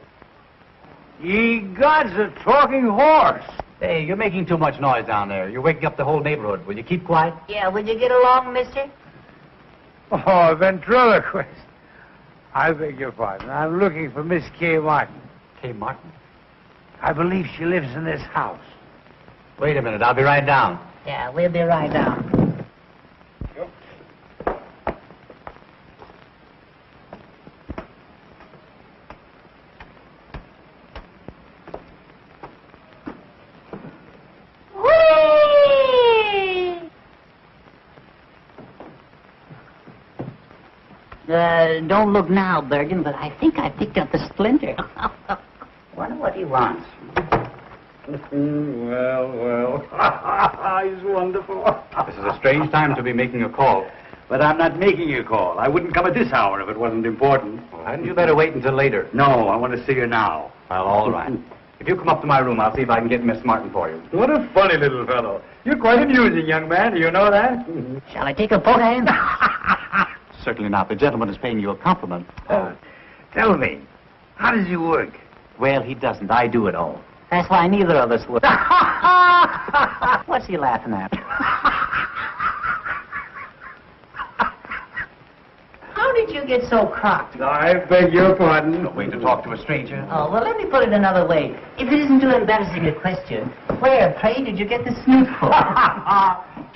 Speaker 4: Ye gods, a talking horse.
Speaker 2: Hey, you're making too much noise down there. You're waking up the whole neighborhood. Will you keep quiet?
Speaker 6: Yeah, would you get along, mister?
Speaker 4: Oh, ventriloquist. I beg your pardon. I'm looking for Miss Kay Martin.
Speaker 2: Kay Martin?
Speaker 4: I believe she lives in this house.
Speaker 2: Wait a minute. I'll be right down.
Speaker 6: Yeah, we'll be right down. Don't look now, Bergen, but I think I picked up a splinter. Wonder what he wants.
Speaker 4: Well. He's wonderful.
Speaker 2: This is a strange time to be making a call.
Speaker 4: But I'm not making a call. I wouldn't come at this hour if it wasn't important.
Speaker 2: Well, hadn't you better wait until later?
Speaker 4: No, I want to see her now.
Speaker 2: Well, all right. If you come up to my room, I'll see if I can get Miss Martin for you.
Speaker 4: What a funny little fellow. You're quite amusing, young man. Do you know that?
Speaker 6: Shall I take a poke at him?
Speaker 2: Certainly not. The gentleman is paying you a compliment.
Speaker 4: Tell me, how does he work?
Speaker 2: Well, he doesn't. I do it all.
Speaker 6: That's why neither of us would. What's he laughing at? How did you get so crocked?
Speaker 4: I beg your pardon.
Speaker 2: No way to talk to a stranger.
Speaker 6: Oh, well, let me put it another way. If it isn't too embarrassing a question, where, pray, did you get the snoot for?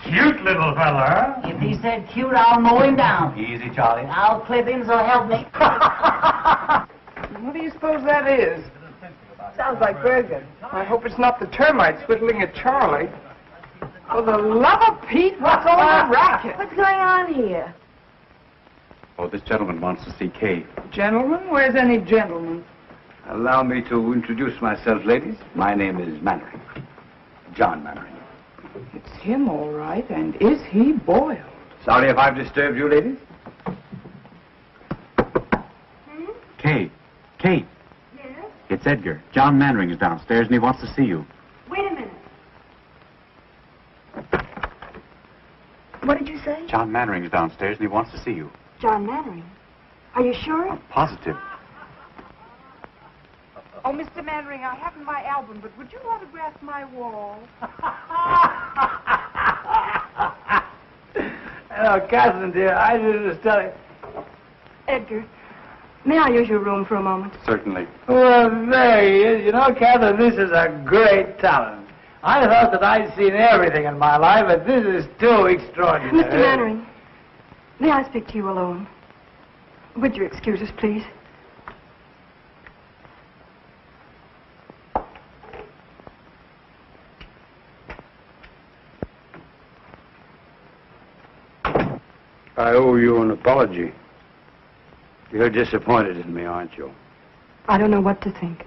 Speaker 4: Cute little fella.
Speaker 6: If he said cute, I'll mow him down.
Speaker 2: Easy, Charlie.
Speaker 6: I'll clip him, so help me.
Speaker 8: What do you suppose that is? Sounds like Bergen. I hope it's not the termites whittling at Charlie. For the love of Pete, what's all the racket?
Speaker 10: What's going on here?
Speaker 2: Oh, this gentleman wants to see Kay.
Speaker 8: Gentlemen? Where's any gentleman?
Speaker 4: Allow me to introduce myself, ladies. My name is Mannering. John Mannering.
Speaker 8: It's him, all right. And is he boiled?
Speaker 4: Sorry if I've disturbed you, ladies.
Speaker 2: Kay. Kay.
Speaker 10: Yes?
Speaker 2: It's Edgar. John Mannering is downstairs and he wants to see you.
Speaker 10: Wait a minute. What did you say?
Speaker 2: John Mannering is downstairs and he wants to see you.
Speaker 3: John Mannering. Are you sure?
Speaker 2: I'm positive.
Speaker 8: Oh, Mr. Mannering, I haven't my album, but would you autograph my wall?
Speaker 4: Hello, Catherine, dear. I just telling.
Speaker 3: Edgar, may I use your room for a moment?
Speaker 2: Certainly.
Speaker 4: Well, there he is. You know, Catherine, this is a great talent. I thought that I'd seen everything in my life, but this is too extraordinary.
Speaker 3: Mr. Mannering, may I speak to you alone? Would you excuse us, please?
Speaker 4: I owe you an apology. You're disappointed in me, aren't you?
Speaker 3: I don't know what to think.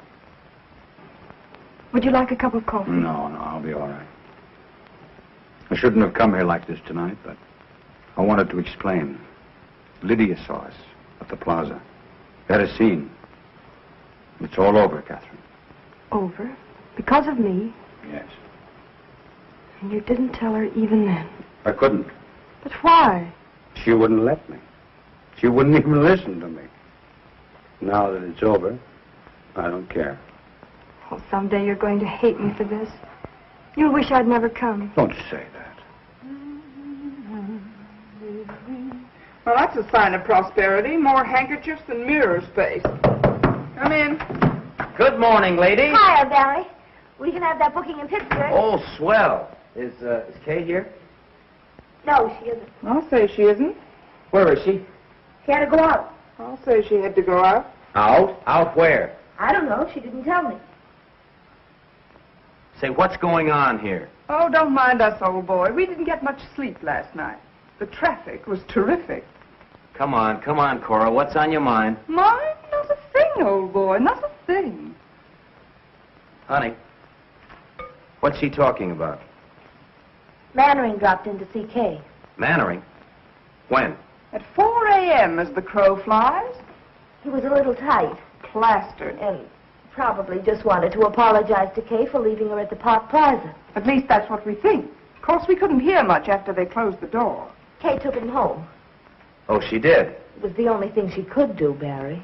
Speaker 3: Would you like a cup of coffee?
Speaker 4: No, I'll be all right. I shouldn't have come here like this tonight, but I wanted to explain. Lydia saw us at the plaza. Had a scene. It's all over, Catherine.
Speaker 3: Over? Because of me?
Speaker 4: Yes.
Speaker 3: And you didn't tell her even then?
Speaker 4: I couldn't.
Speaker 3: But why?
Speaker 4: She wouldn't let me. She wouldn't even listen to me. Now that it's over,
Speaker 2: I don't care.
Speaker 3: Oh, someday you're going to hate me for this. You'll wish I'd never come.
Speaker 2: Don't say that.
Speaker 8: Well, that's a sign of prosperity. More handkerchiefs than mirror space. Come in.
Speaker 5: Good morning, lady.
Speaker 10: Hiya, Barry. We can have that booking in Pittsburgh.
Speaker 5: Oh, swell. Is Kay here?
Speaker 10: No, she isn't.
Speaker 8: I'll say she isn't.
Speaker 5: Where is she?
Speaker 10: She had to go out.
Speaker 8: I'll say she had to go out.
Speaker 5: Out? Out where?
Speaker 10: I don't know. She didn't tell me.
Speaker 5: Say, what's going on here?
Speaker 8: Oh, don't mind us, old boy. We didn't get much sleep last night. The traffic was terrific.
Speaker 5: Come on, Cora. What's on your mind?
Speaker 8: Mine? Not a thing, old boy. Not a thing.
Speaker 5: Honey, what's she talking about?
Speaker 10: Mannering dropped in to see Kay.
Speaker 5: Mannering? When?
Speaker 8: At 4 a.m. as the crow flies.
Speaker 10: He was a little tight.
Speaker 8: Plastered.
Speaker 10: And probably just wanted to apologize to Kay for leaving her at the Park Plaza.
Speaker 8: At least that's what we think. Of course, we couldn't hear much after they closed the door.
Speaker 10: Kay took him home.
Speaker 5: Oh, she did?
Speaker 10: It was the only thing she could do, Barry.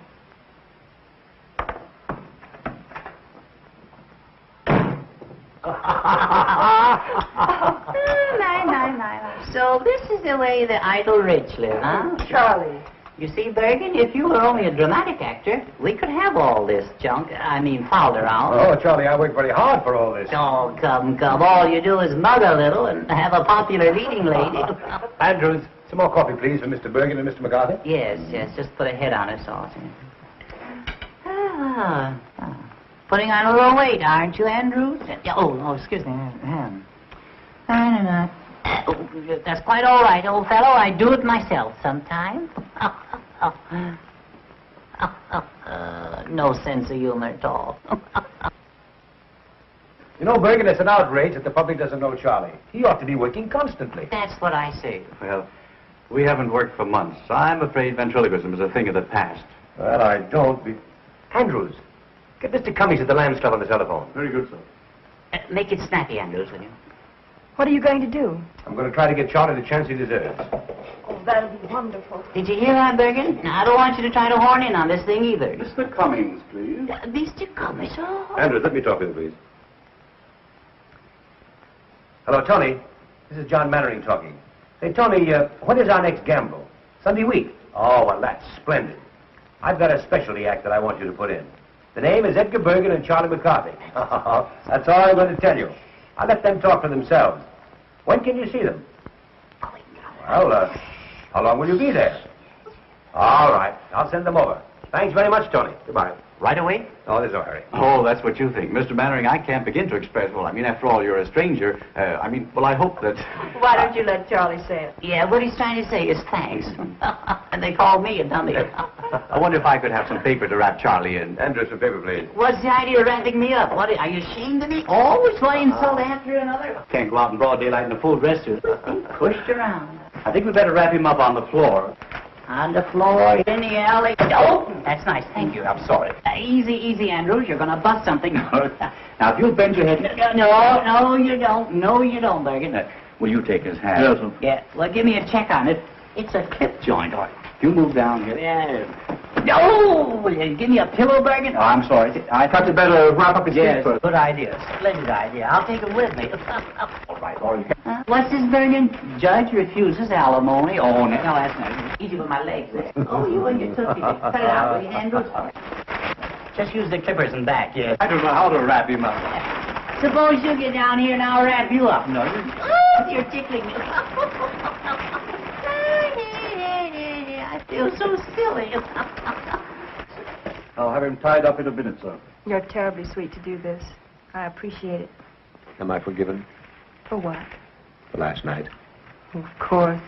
Speaker 6: So this is the way the idle rich live, huh?
Speaker 8: Charlie.
Speaker 6: You see, Bergen, if you were only a dramatic actor, we could have all this junk, fouled around.
Speaker 2: Oh, Charlie, I worked very hard for all this.
Speaker 6: Oh, come. All you do is mug a little and have a popular leading lady.
Speaker 2: Andrews, some more coffee, please, for Mr. Bergen and Mr. McCarthy.
Speaker 6: Yes, just put a head on it, sauce. Putting on a little weight, aren't you, Andrews? Oh, excuse me. That's quite all right, old fellow. I do it myself sometimes. No sense of humor at all.
Speaker 2: You know, Bergen, it's an outrage that the public doesn't know Charlie. He ought to be working constantly.
Speaker 6: That's what I say.
Speaker 14: Well, we haven't worked for months. I'm afraid ventriloquism is a thing of the past.
Speaker 2: Well, I don't be... Andrews, get Mr. Cummings at the Lambs Club on the telephone.
Speaker 14: Very good, sir.
Speaker 6: Make it snappy, Andrews, will you?
Speaker 3: What are you going to do?
Speaker 2: I'm going to try to get Charlie the chance he deserves.
Speaker 10: Oh, that'll be wonderful.
Speaker 6: Did you hear that, Bergen? Now, I don't want you to try to horn in on this thing either.
Speaker 14: Mr. Cummings, please.
Speaker 6: Mr. Cummings, oh.
Speaker 2: Andrews, let me talk with you, please. Hello, Tony. This is John Mannering talking. Say, Tony, when is our next gamble? Sunday week. Oh, well, that's splendid. I've got a specialty act that I want you to put in. The name is Edgar Bergen and Charlie McCarthy. That's all I'm going to tell you. I'll let them talk for themselves. When can you see them? Well, how long will you be there? All right. I'll send them over. Thanks very much, Tony. Goodbye.
Speaker 14: Right away?
Speaker 2: Oh, there's no hurry.
Speaker 14: Oh, that's what you think. Mr. Mannering, I can't begin to express, after all, you're a stranger. I hope that...
Speaker 3: Why don't you let Charlie say it?
Speaker 6: Yeah, what he's trying to say is thanks. And they called me a dummy.
Speaker 14: I wonder if I could have some paper to wrap Charlie in.
Speaker 2: Andrew, some paper, please.
Speaker 6: What's the idea of wrapping me up? What, are you ashamed of me? Always one insult after another?
Speaker 14: Can't go out in broad daylight in a full dress suit.
Speaker 6: Pushed around.
Speaker 14: I think we'd better wrap him up on the floor.
Speaker 6: On the floor, in the alley. Oh, that's nice. Thank you. I'm sorry. Easy, Andrews. You're going to bust something.
Speaker 14: Now, if you'll bend your head...
Speaker 6: No, you don't. No, you don't, Bergen.
Speaker 14: Will you take his hand?
Speaker 6: Yes, sir. Yeah, well, give me a check on it. It's a clip joint.
Speaker 14: All right. If you move down here...
Speaker 6: Yeah. No! Will you give me a pillow, Bergen?
Speaker 14: Oh, I'm sorry. I thought you'd better wrap up his feet first.
Speaker 6: Good idea. Splendid idea. I'll take him with me.
Speaker 14: All right.
Speaker 6: What's this, Bergen? Judge refuses alimony. Oh, no, that's not easy with my legs there. Oh, you and your tootsie. Cut it out, will you, Andrews? Just use the clippers and back, yes.
Speaker 14: I don't know how to wrap him up.
Speaker 6: Suppose you get down here and I'll wrap you up.
Speaker 14: No,
Speaker 6: you're tickling me. I feel so silly.
Speaker 14: I'll have him tied up in a minute, sir.
Speaker 3: You're terribly sweet to do this. I appreciate it.
Speaker 2: Am I forgiven?
Speaker 3: For what?
Speaker 2: For last night.
Speaker 3: Of course.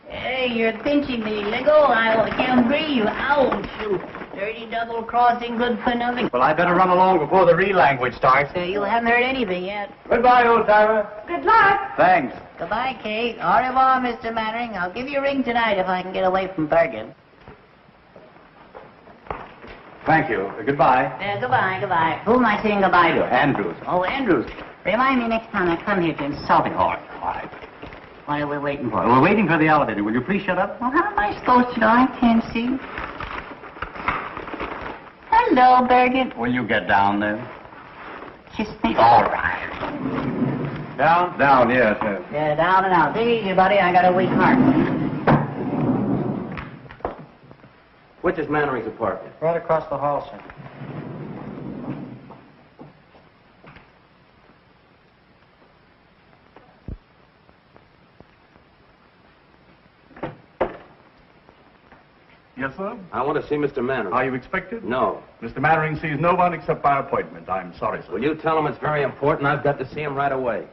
Speaker 6: Hey, you're pinching me, Lego. I can't breathe. Ouch. Dirty double crossing, good for nothing.
Speaker 14: Well, I better run along before the real language starts.
Speaker 6: You haven't heard anything yet.
Speaker 2: Goodbye, old-timer.
Speaker 10: Good luck.
Speaker 14: Thanks.
Speaker 6: Goodbye, Kate. Au revoir, Mr. Mannering. I'll give you a ring tonight if I can get away from Bergen.
Speaker 14: Thank you. Goodbye.
Speaker 6: Goodbye. Who am I saying goodbye to?
Speaker 14: Andrews.
Speaker 6: Oh, Andrews. Remind me next time I come here to insult him.
Speaker 14: All right.
Speaker 6: What are we waiting for? We're waiting for the elevator. Will you please shut up? Well, how am I supposed to know? I can't see. Hello, Birgit. Will you get down there? Kiss me. All right.
Speaker 14: Down? Down, yes, yes.
Speaker 6: Yeah, down and out. Take it easy, buddy. I got a weak heart.
Speaker 5: Which is Mannering's apartment?
Speaker 12: Right across the hall, sir.
Speaker 1: Yes, sir?
Speaker 5: I want to see Mr. Mannering.
Speaker 1: Are you expected?
Speaker 5: No.
Speaker 1: Mr. Mannering sees no one except by appointment. I'm sorry, sir.
Speaker 5: Will you tell him it's very important? I've got to see him right away.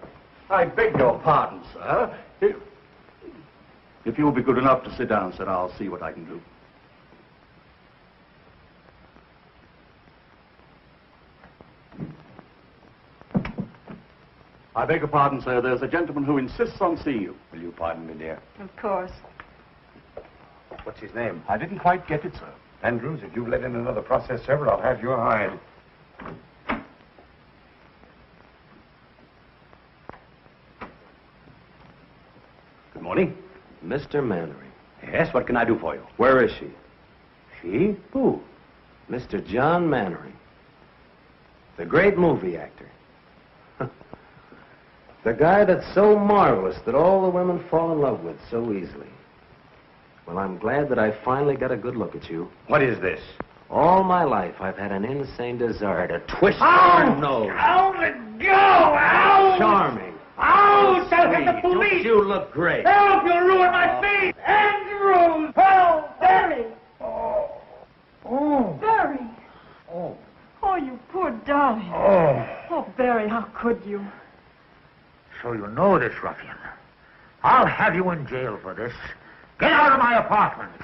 Speaker 1: I beg your pardon, sir. If you'll be good enough to sit down, sir, I'll see what I can do. I beg your pardon, sir. There's a gentleman who insists on seeing you.
Speaker 2: Will you pardon me, dear?
Speaker 3: Of course.
Speaker 2: What's his name?
Speaker 1: I didn't quite get it, sir.
Speaker 11: Andrews, if you've let in another process server, I'll have your hide.
Speaker 2: Good morning.
Speaker 5: Mr. Mannering.
Speaker 2: Yes, what can I do for you?
Speaker 5: Where is she?
Speaker 2: She? Who?
Speaker 5: Mr. John Mannering. The great movie actor. The guy that's so marvelous that all the women fall in love with so easily. Well, I'm glad that I finally got a good look at you.
Speaker 2: What is this?
Speaker 5: All my life, I've had an insane desire to twist your nose.
Speaker 15: Ow, let go! Ow!
Speaker 5: Charming.
Speaker 15: Ow! Tell him the
Speaker 5: Sweet.
Speaker 15: police!
Speaker 5: Don't you look great?
Speaker 15: Help! You'll ruin my face! Andrews! Help!
Speaker 3: Barry!
Speaker 11: Oh.
Speaker 3: Barry!
Speaker 11: Oh.
Speaker 3: Oh, you poor darling.
Speaker 11: Oh.
Speaker 3: Oh, Barry, how could you?
Speaker 15: So you know this ruffian. I'll have you in jail for this. Get out of my apartment.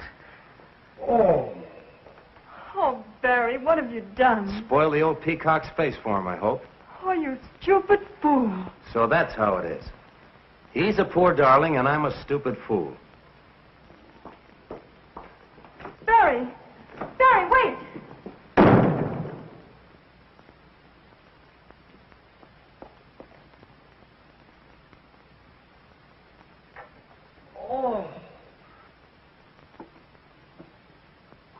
Speaker 11: Oh.
Speaker 3: Oh, Barry, what have you done?
Speaker 5: Spoil the old peacock's face for him, I hope.
Speaker 3: Oh, you stupid fool.
Speaker 5: So that's how it is. He's a poor darling, and I'm a stupid fool.
Speaker 3: Barry! Barry, wait!
Speaker 11: Oh.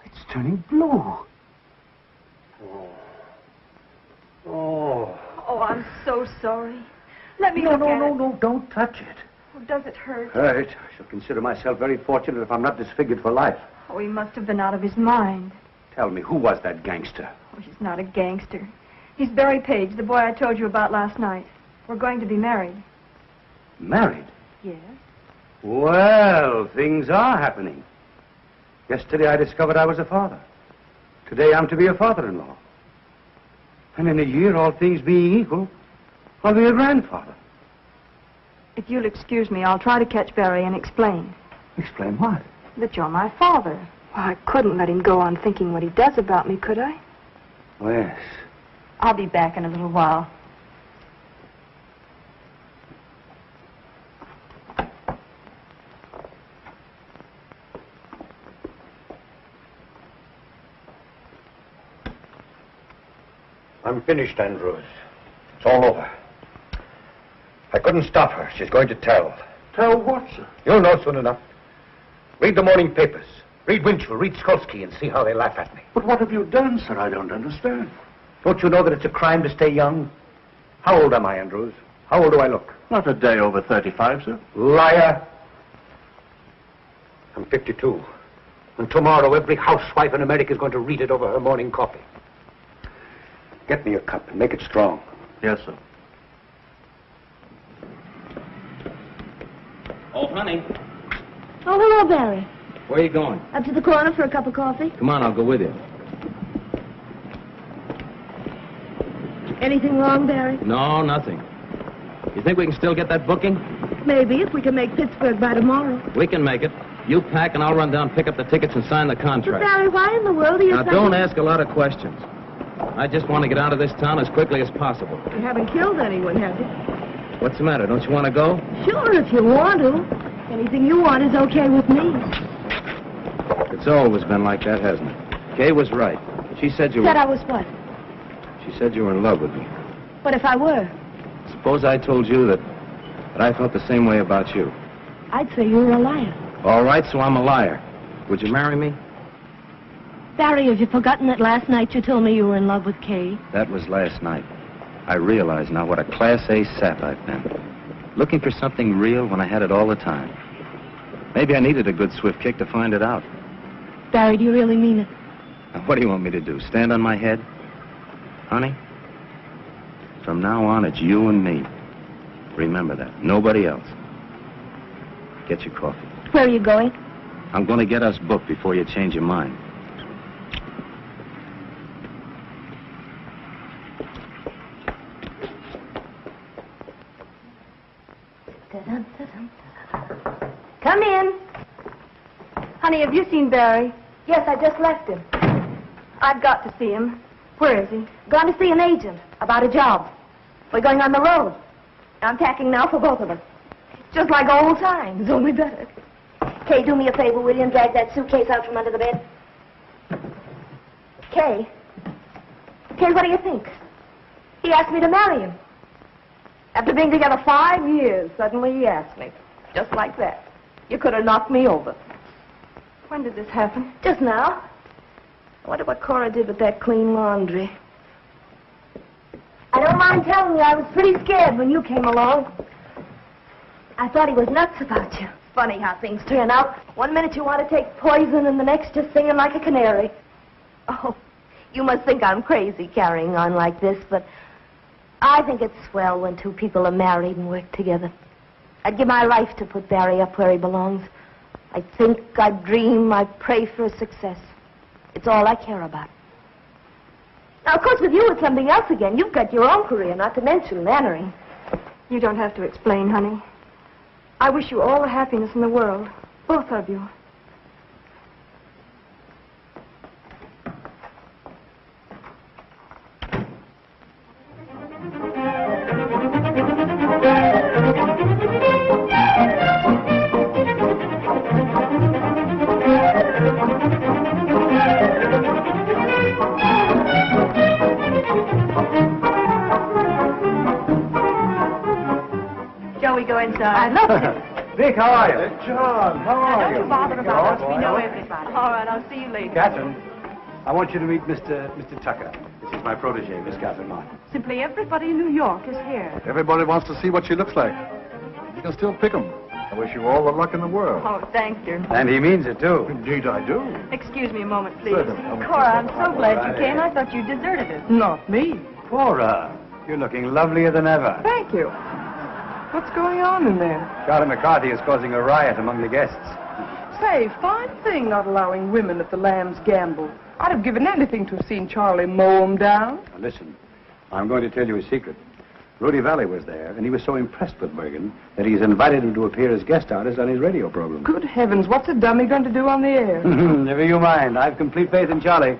Speaker 11: It's turning blue. Oh. Oh.
Speaker 3: Oh, I'm so sorry. Let me
Speaker 11: No,
Speaker 3: look
Speaker 11: no,
Speaker 3: at
Speaker 11: no,
Speaker 3: it.
Speaker 11: no, don't touch it.
Speaker 3: Oh, does it hurt?
Speaker 2: Hurt. I shall consider myself very fortunate if I'm not disfigured for life.
Speaker 3: Oh, he must have been out of his mind.
Speaker 2: Tell me, who was that gangster?
Speaker 3: Oh, he's not a gangster. He's Barry Page, the boy I told you about last night. We're going to be married.
Speaker 2: Married?
Speaker 3: Yes.
Speaker 2: Well, things are happening. Yesterday I discovered I was a father. Today I'm to be a father-in-law. And in a year, all things being equal, I'll be a grandfather.
Speaker 3: If you'll excuse me, I'll try to catch Barry and explain.
Speaker 2: Explain what?
Speaker 3: That you're my father. Well, I couldn't let him go on thinking what he does about me, could I?
Speaker 2: Oh, yes.
Speaker 3: I'll be back in a little while.
Speaker 4: I'm finished, Andrews. It's all over. I couldn't stop her. She's going to tell.
Speaker 1: Tell what, sir?
Speaker 4: You'll know soon enough. Read the morning papers. Read Menjou, read Skolsky, and see how they laugh at me.
Speaker 1: But what have you done, sir? I don't understand.
Speaker 4: Don't you know that it's a crime to stay young? How old am I, Andrews? How old do I look?
Speaker 1: Not a day over 35, sir.
Speaker 4: Liar! I'm 52. And tomorrow every housewife in America is going to read it over her morning coffee. Get me a cup and make it strong.
Speaker 1: Yes, sir.
Speaker 5: Oh, honey,
Speaker 10: Oh, hello, Barry.
Speaker 5: where are you going?
Speaker 10: Up to the corner for a cup of coffee.
Speaker 5: Come on, I'll go with you.
Speaker 10: Anything wrong, Barry?
Speaker 5: No, nothing. You think we can still get that booking?
Speaker 10: Maybe, if we can make Pittsburgh by tomorrow.
Speaker 5: We can make it. You pack and I'll run down, pick up the tickets, and sign the
Speaker 10: But,
Speaker 5: contract.
Speaker 10: Barry, why in the world are you
Speaker 5: Now, don't ask a lot of questions. I just want to get out of this town as quickly as possible.
Speaker 10: You haven't killed anyone, have you?
Speaker 5: What's the matter? Don't you want to go?
Speaker 10: Sure, if you want to. Anything you want is okay with me.
Speaker 5: It's always been like that, hasn't it? Kay was right. She said you
Speaker 10: Said
Speaker 5: were...
Speaker 10: I was what?
Speaker 5: She said you were in love with me.
Speaker 10: What if I were?
Speaker 5: Suppose I told you that I felt the same way about you.
Speaker 10: I'd say you were a liar.
Speaker 2: All right, so I'm a liar. Would you marry me?
Speaker 10: Barry, have you forgotten that last night you told me you were in love with Kay?
Speaker 2: That was last night. I realize now what a Class A sap I've been. Looking for something real when I had it all the time. Maybe I needed a good swift kick to find it out.
Speaker 10: Barry, do you really mean it?
Speaker 2: Now, what do you want me to do, stand on my head? Honey, from now on, it's you and me. Remember that. Nobody else. Get your coffee.
Speaker 10: Where are you going?
Speaker 2: I'm going to get us booked before you change your mind.
Speaker 3: Come in. Honey, have you seen Barry?
Speaker 10: Yes, I just left him.
Speaker 3: I've got to see him. Where is he?
Speaker 10: Gone to see an agent about a job. We're going on the road. I'm packing now for both of us. Just like old times, only better. Kay, do me a favor, will you, and drag that suitcase out from under the bed? Kay? Kay, what do you think? He asked me to marry him. After being together 5 years, suddenly he asked me. Just like that. You could have knocked me over.
Speaker 3: When did this happen?
Speaker 10: Just now. I wonder what Cora did with that clean laundry. I don't mind telling you, I was pretty scared when you came along. I thought he was nuts about you. Funny how things turn out. 1 minute you want to take poison, and the next just singing like a canary. Oh, you must think I'm crazy carrying on like this, but I think it's swell when two people are married and work together. I'd give my life to put Barry up where he belongs. I think, I dream, I pray for his success. It's all I care about. Now, of course, with you, it's something else again. You've got your own career, not to mention Mannering.
Speaker 3: You don't have to explain, honey. I wish you all the happiness in the world. Both of you.
Speaker 10: Shall we go inside? I'd love to.
Speaker 4: Dick, how are you? John, how are you?
Speaker 10: Don't bother about us. We know everybody. All right, I'll see you later.
Speaker 2: Catherine, I want you to meet Mr. Tucker. This is my protege, Miss Catherine Martin.
Speaker 8: Simply everybody in New York is here.
Speaker 16: Everybody wants to see what she looks like. You can still pick 'em. I wish you all the luck in the world.
Speaker 3: Oh, thank you.
Speaker 2: And he means it, too.
Speaker 16: Indeed, I do.
Speaker 3: Excuse me a moment, please.
Speaker 16: Certainly.
Speaker 3: Cora, I'm so glad you came. I thought you deserted us.
Speaker 8: Not me.
Speaker 2: Cora, you're looking lovelier than ever.
Speaker 8: Thank you. What's going on in there?
Speaker 2: Charlie McCarthy is causing a riot among the guests.
Speaker 8: Say, fine thing not allowing women at the Lamb's gamble. I'd have given anything to have seen Charlie mow 'em down.
Speaker 2: Now, listen, I'm going to tell you a secret. Rudy Valley was there, and he was so impressed with Bergen that he's invited him to appear as guest artist on his radio program.
Speaker 8: Good heavens, what's a dummy going to do on the air?
Speaker 2: Never you mind. I've complete faith in Charlie.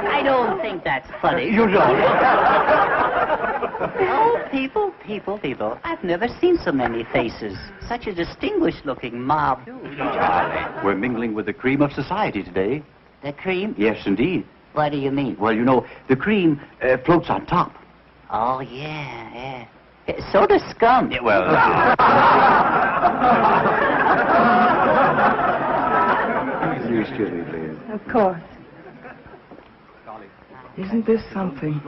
Speaker 6: I don't think that's funny.
Speaker 2: You don't.
Speaker 6: Oh, people. I've never seen so many faces. Such a distinguished-looking mob.
Speaker 14: Charlie, we're mingling with the cream of society today.
Speaker 6: The cream?
Speaker 14: Yes, indeed.
Speaker 6: What do you mean?
Speaker 14: Well, you know, the cream floats on top.
Speaker 6: Oh, yeah. So does scum.
Speaker 14: Yeah, well...
Speaker 2: You excuse me, please.
Speaker 8: Of course. Isn't this something?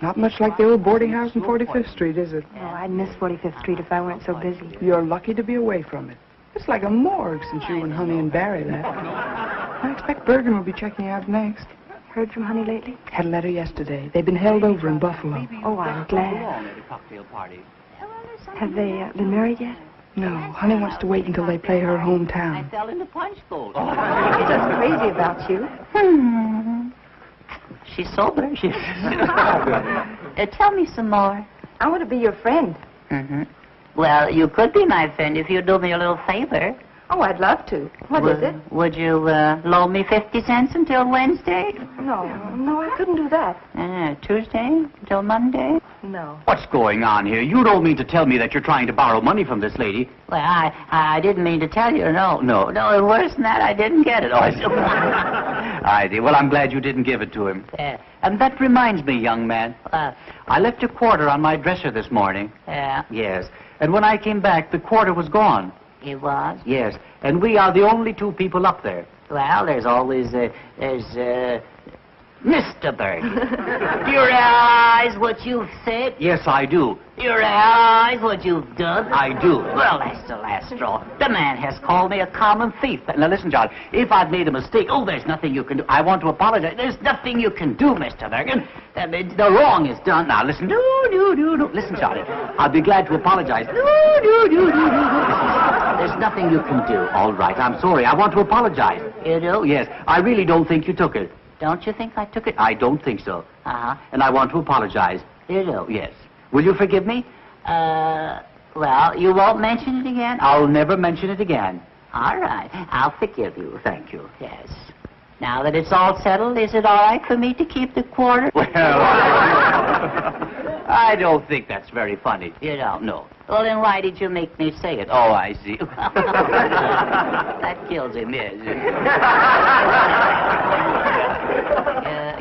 Speaker 8: Not much like the old boarding house on 45th Street, is it?
Speaker 3: Oh, I'd miss 45th Street if I weren't so busy.
Speaker 8: You're lucky to be away from it. It's like a morgue since you and Honey and Barry left. I expect Bergen will be checking out next.
Speaker 3: Heard from Honey lately?
Speaker 8: Had a letter yesterday. They've been held over in Buffalo.
Speaker 3: Oh, I'm glad. Have they been married yet?
Speaker 8: No, Honey wants to wait until they play her hometown.
Speaker 6: I fell in the punch bowl.
Speaker 3: She's just crazy about you.
Speaker 6: She's sober. Tell me some more.
Speaker 3: I want to be your friend.
Speaker 6: Well, you could be my friend if you'd do me a little favor.
Speaker 8: Oh, I'd love to. What is it?
Speaker 6: Would you loan me 50 cents until Wednesday?
Speaker 8: No, I couldn't do that.
Speaker 6: Tuesday until Monday?
Speaker 8: No.
Speaker 14: What's going on here? You don't mean to tell me that you're trying to borrow money from this lady?
Speaker 6: Well, I didn't mean to tell you. No, worse than that, I didn't get it. Oh,
Speaker 14: I see. Well, I'm glad you didn't give it to him. And that reminds me, young man. I left a quarter on my dresser this morning.
Speaker 6: Yeah?
Speaker 14: Yes. And when I came back, the quarter was gone.
Speaker 6: It was?
Speaker 14: Yes. And we are the only two people up there.
Speaker 6: Well, there's always, Mr. Bergen. Do you realize what you've said?
Speaker 14: Yes, I do.
Speaker 6: Do you realize what you've done?
Speaker 14: I do.
Speaker 6: Well, that's the last straw. The man has called me a common thief.
Speaker 14: Now, listen, John, if I've made a mistake, there's nothing you can do. I want to apologize. There's nothing you can do, Mr. Bergen. The wrong is done. Now, listen. No. Listen, Johnny, I'll be glad to apologize. No. There's nothing you can do. All right, I'm sorry. I want to apologize.
Speaker 6: You do?
Speaker 14: Yes, I really don't think you took it.
Speaker 6: Don't you think I took it?
Speaker 14: I don't think so.
Speaker 6: Uh-huh.
Speaker 14: And I want to apologize.
Speaker 6: You do?
Speaker 14: Yes. Will you forgive me?
Speaker 6: Well, you won't mention it again?
Speaker 14: I'll never mention it again.
Speaker 6: All right. I'll forgive you.
Speaker 14: Thank you.
Speaker 6: Yes. Now that it's all settled, is it all right for me to keep the quarter?
Speaker 14: Well, I don't think that's very funny.
Speaker 6: You don't?
Speaker 14: No.
Speaker 6: Well, then why did you make me say it?
Speaker 14: Oh, I see.
Speaker 6: That kills him, yes.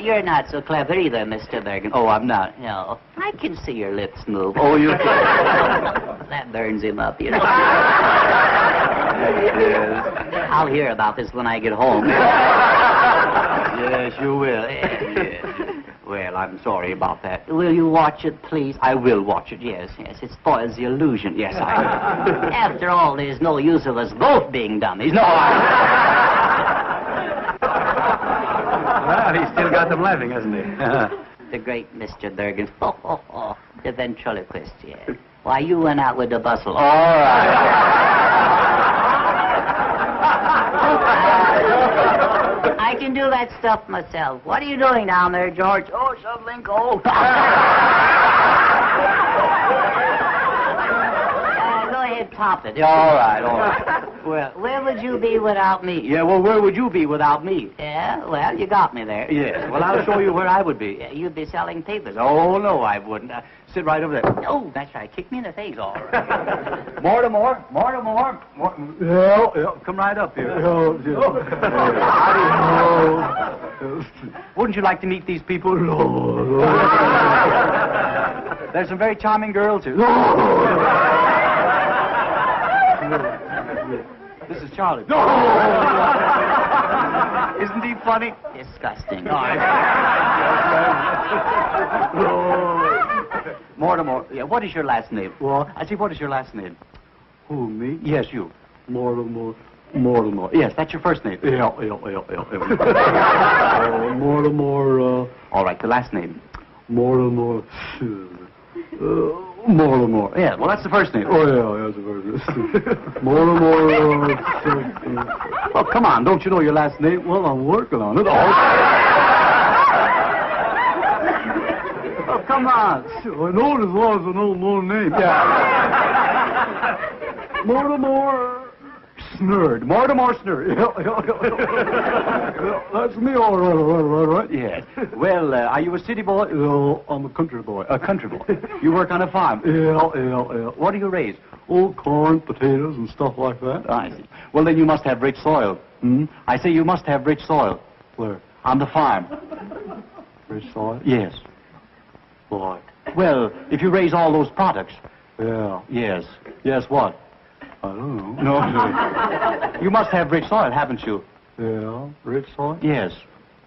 Speaker 6: You're not so clever either, Mr. Bergen.
Speaker 14: Oh, I'm not.
Speaker 6: No. I can see your lips move.
Speaker 14: Oh, you
Speaker 6: can? That burns him up, you know.
Speaker 14: Yes.
Speaker 6: I'll hear about this when I get home.
Speaker 14: Yes, you will.
Speaker 6: Yes.
Speaker 14: Well, I'm sorry about that.
Speaker 6: Will you watch it, please?
Speaker 14: I will watch it, yes.
Speaker 6: It spoils the illusion.
Speaker 14: Yes, I will.
Speaker 6: After all, there's no use of us both being dummies.
Speaker 14: No, Well, he's still got them laughing, hasn't he?
Speaker 6: The great Mr. Bergen. The ventriloquist, yes. Why, you went out with the bustle.
Speaker 14: All right.
Speaker 6: I can do that stuff myself. What are you doing down there, George? Oh, shoveling coal. Go ahead, top it.
Speaker 14: All right. Well,
Speaker 6: where would you be without me?
Speaker 14: Yeah, well, where would you be without me?
Speaker 6: Yeah, well, you got me there.
Speaker 14: Yes. Well, I'll show you where I would be.
Speaker 6: Yeah, you'd be selling papers.
Speaker 14: Oh, no, I wouldn't. Sit right over there.
Speaker 6: Oh, that's right. Kick me in the face.
Speaker 14: All right. Mortimer. Yeah, come right up here. Wouldn't you like to meet these people? There's some very charming girls here. This is Charlie. Isn't he funny?
Speaker 6: Disgusting.
Speaker 14: Mortimer, yeah, what is your last name? Well, I see, what is your last name? Who, me? Yes, you. Mortimer. Yes, that's your first name. Yeah. Mortimer, all right, the last name. Mortimer. Yeah, well, that's the first name. Oh, yeah, that's the first name. Mortimer. Oh, come on, don't you know your last name? Well, I'm working on it. Oh, come on. I know it as long as I know my name. Yeah. Mortimer Snurd. That's me, all right. Yes. Well, are you a city boy? No, I'm a country boy. A country boy. You work on a farm? Yeah. What do you raise? Oh, corn, potatoes, and stuff like that. I see. Well, then you must have rich soil. I say you must have rich soil. Where? On the farm. Rich soil? Yes. What? Well, if you raise all those products. Yeah. Yes. Yes, what? I don't know. No. You must have rich soil, haven't you? Yeah, rich soil? Yes.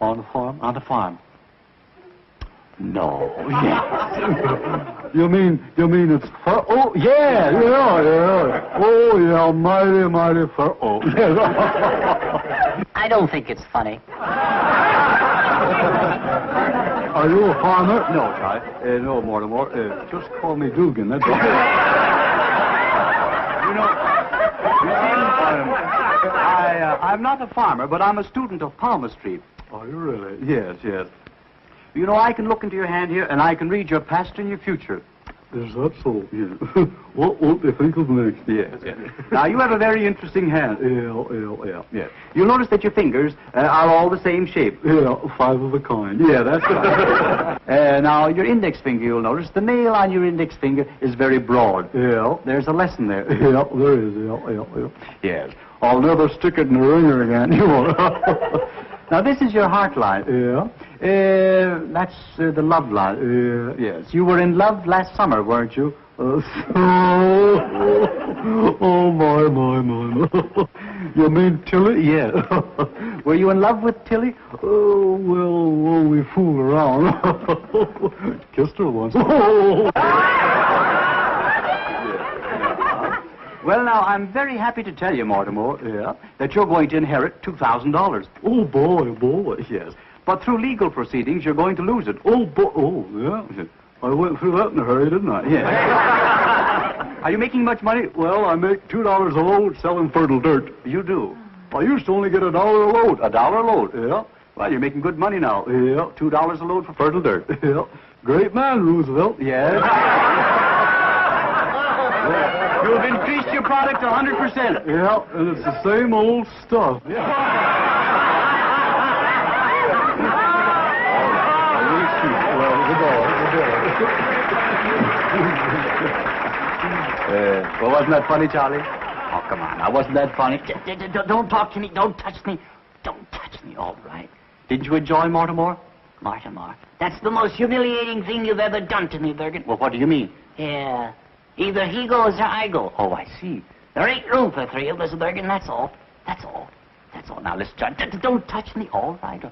Speaker 14: On the farm? On the farm. No. Yes. You mean it's fur? Oh, yeah. Oh, yeah, mighty fur. Oh.
Speaker 6: I don't think it's funny.
Speaker 14: Are you a farmer? No, Charlie. No, Mortimer. Just call me Dugan, that's all. I'm not a farmer, but I'm a student of palmistry. Are you really? Yes. You know, I can look into your hand here, and I can read your past and your future. Is that so? Yeah. What won't they think of next?
Speaker 17: Yes, yes. Now, you have a very interesting hand.
Speaker 14: Yeah.
Speaker 17: Yes. You'll notice that your fingers are all the same shape.
Speaker 14: Yeah, 5 of a kind.
Speaker 17: Yeah, that's right. Now, your index finger, you'll notice, the nail on your index finger is very broad.
Speaker 14: Yeah.
Speaker 17: There's a lesson there.
Speaker 14: Yeah, there is. Yeah.
Speaker 17: Yes.
Speaker 14: I'll never stick it in the ringer again. You won't.
Speaker 17: Now, this is your heart line.
Speaker 14: Yeah.
Speaker 17: That's the love line. Yes. You were in love last summer, weren't you?
Speaker 14: Oh, my. You mean Tilly?
Speaker 17: Yeah. Were you in love with Tilly?
Speaker 14: Oh, well, we fool around. Kissed her once.
Speaker 17: Well, now, I'm very happy to tell you, Mortimer, that you're going to inherit $2,000.
Speaker 14: Oh, boy.
Speaker 17: Yes. But through legal proceedings, you're going to lose it.
Speaker 14: Oh, boy. Oh, yeah. I went through that in a hurry, didn't I?
Speaker 17: Yeah. Are you making much money?
Speaker 14: Well, I make $2 a load selling fertile dirt.
Speaker 17: You do?
Speaker 14: I used to only get $1 a load.
Speaker 17: $1 a load?
Speaker 14: Yeah.
Speaker 17: Well, you're making good money now.
Speaker 14: Yeah.
Speaker 17: $2 a load for fertile dirt.
Speaker 14: Yeah. Great man, Roosevelt.
Speaker 17: Yes. You've increased your product 100%.
Speaker 14: Yeah, and it's the same old stuff.
Speaker 17: Well, wasn't that funny, Charlie? Oh, come on. Now, wasn't that funny? Don't talk to me. Don't touch me. Don't touch me. All right. Didn't you enjoy Mortimer? Mortimer. That's the most humiliating thing you've ever done to me, Bergen. Well, what do you mean? Yeah. Either he goes or I go. Oh, I see. There ain't room for 3 of us, Bergen. That's all. That's all. That's all. Now, listen, don't touch me. All right.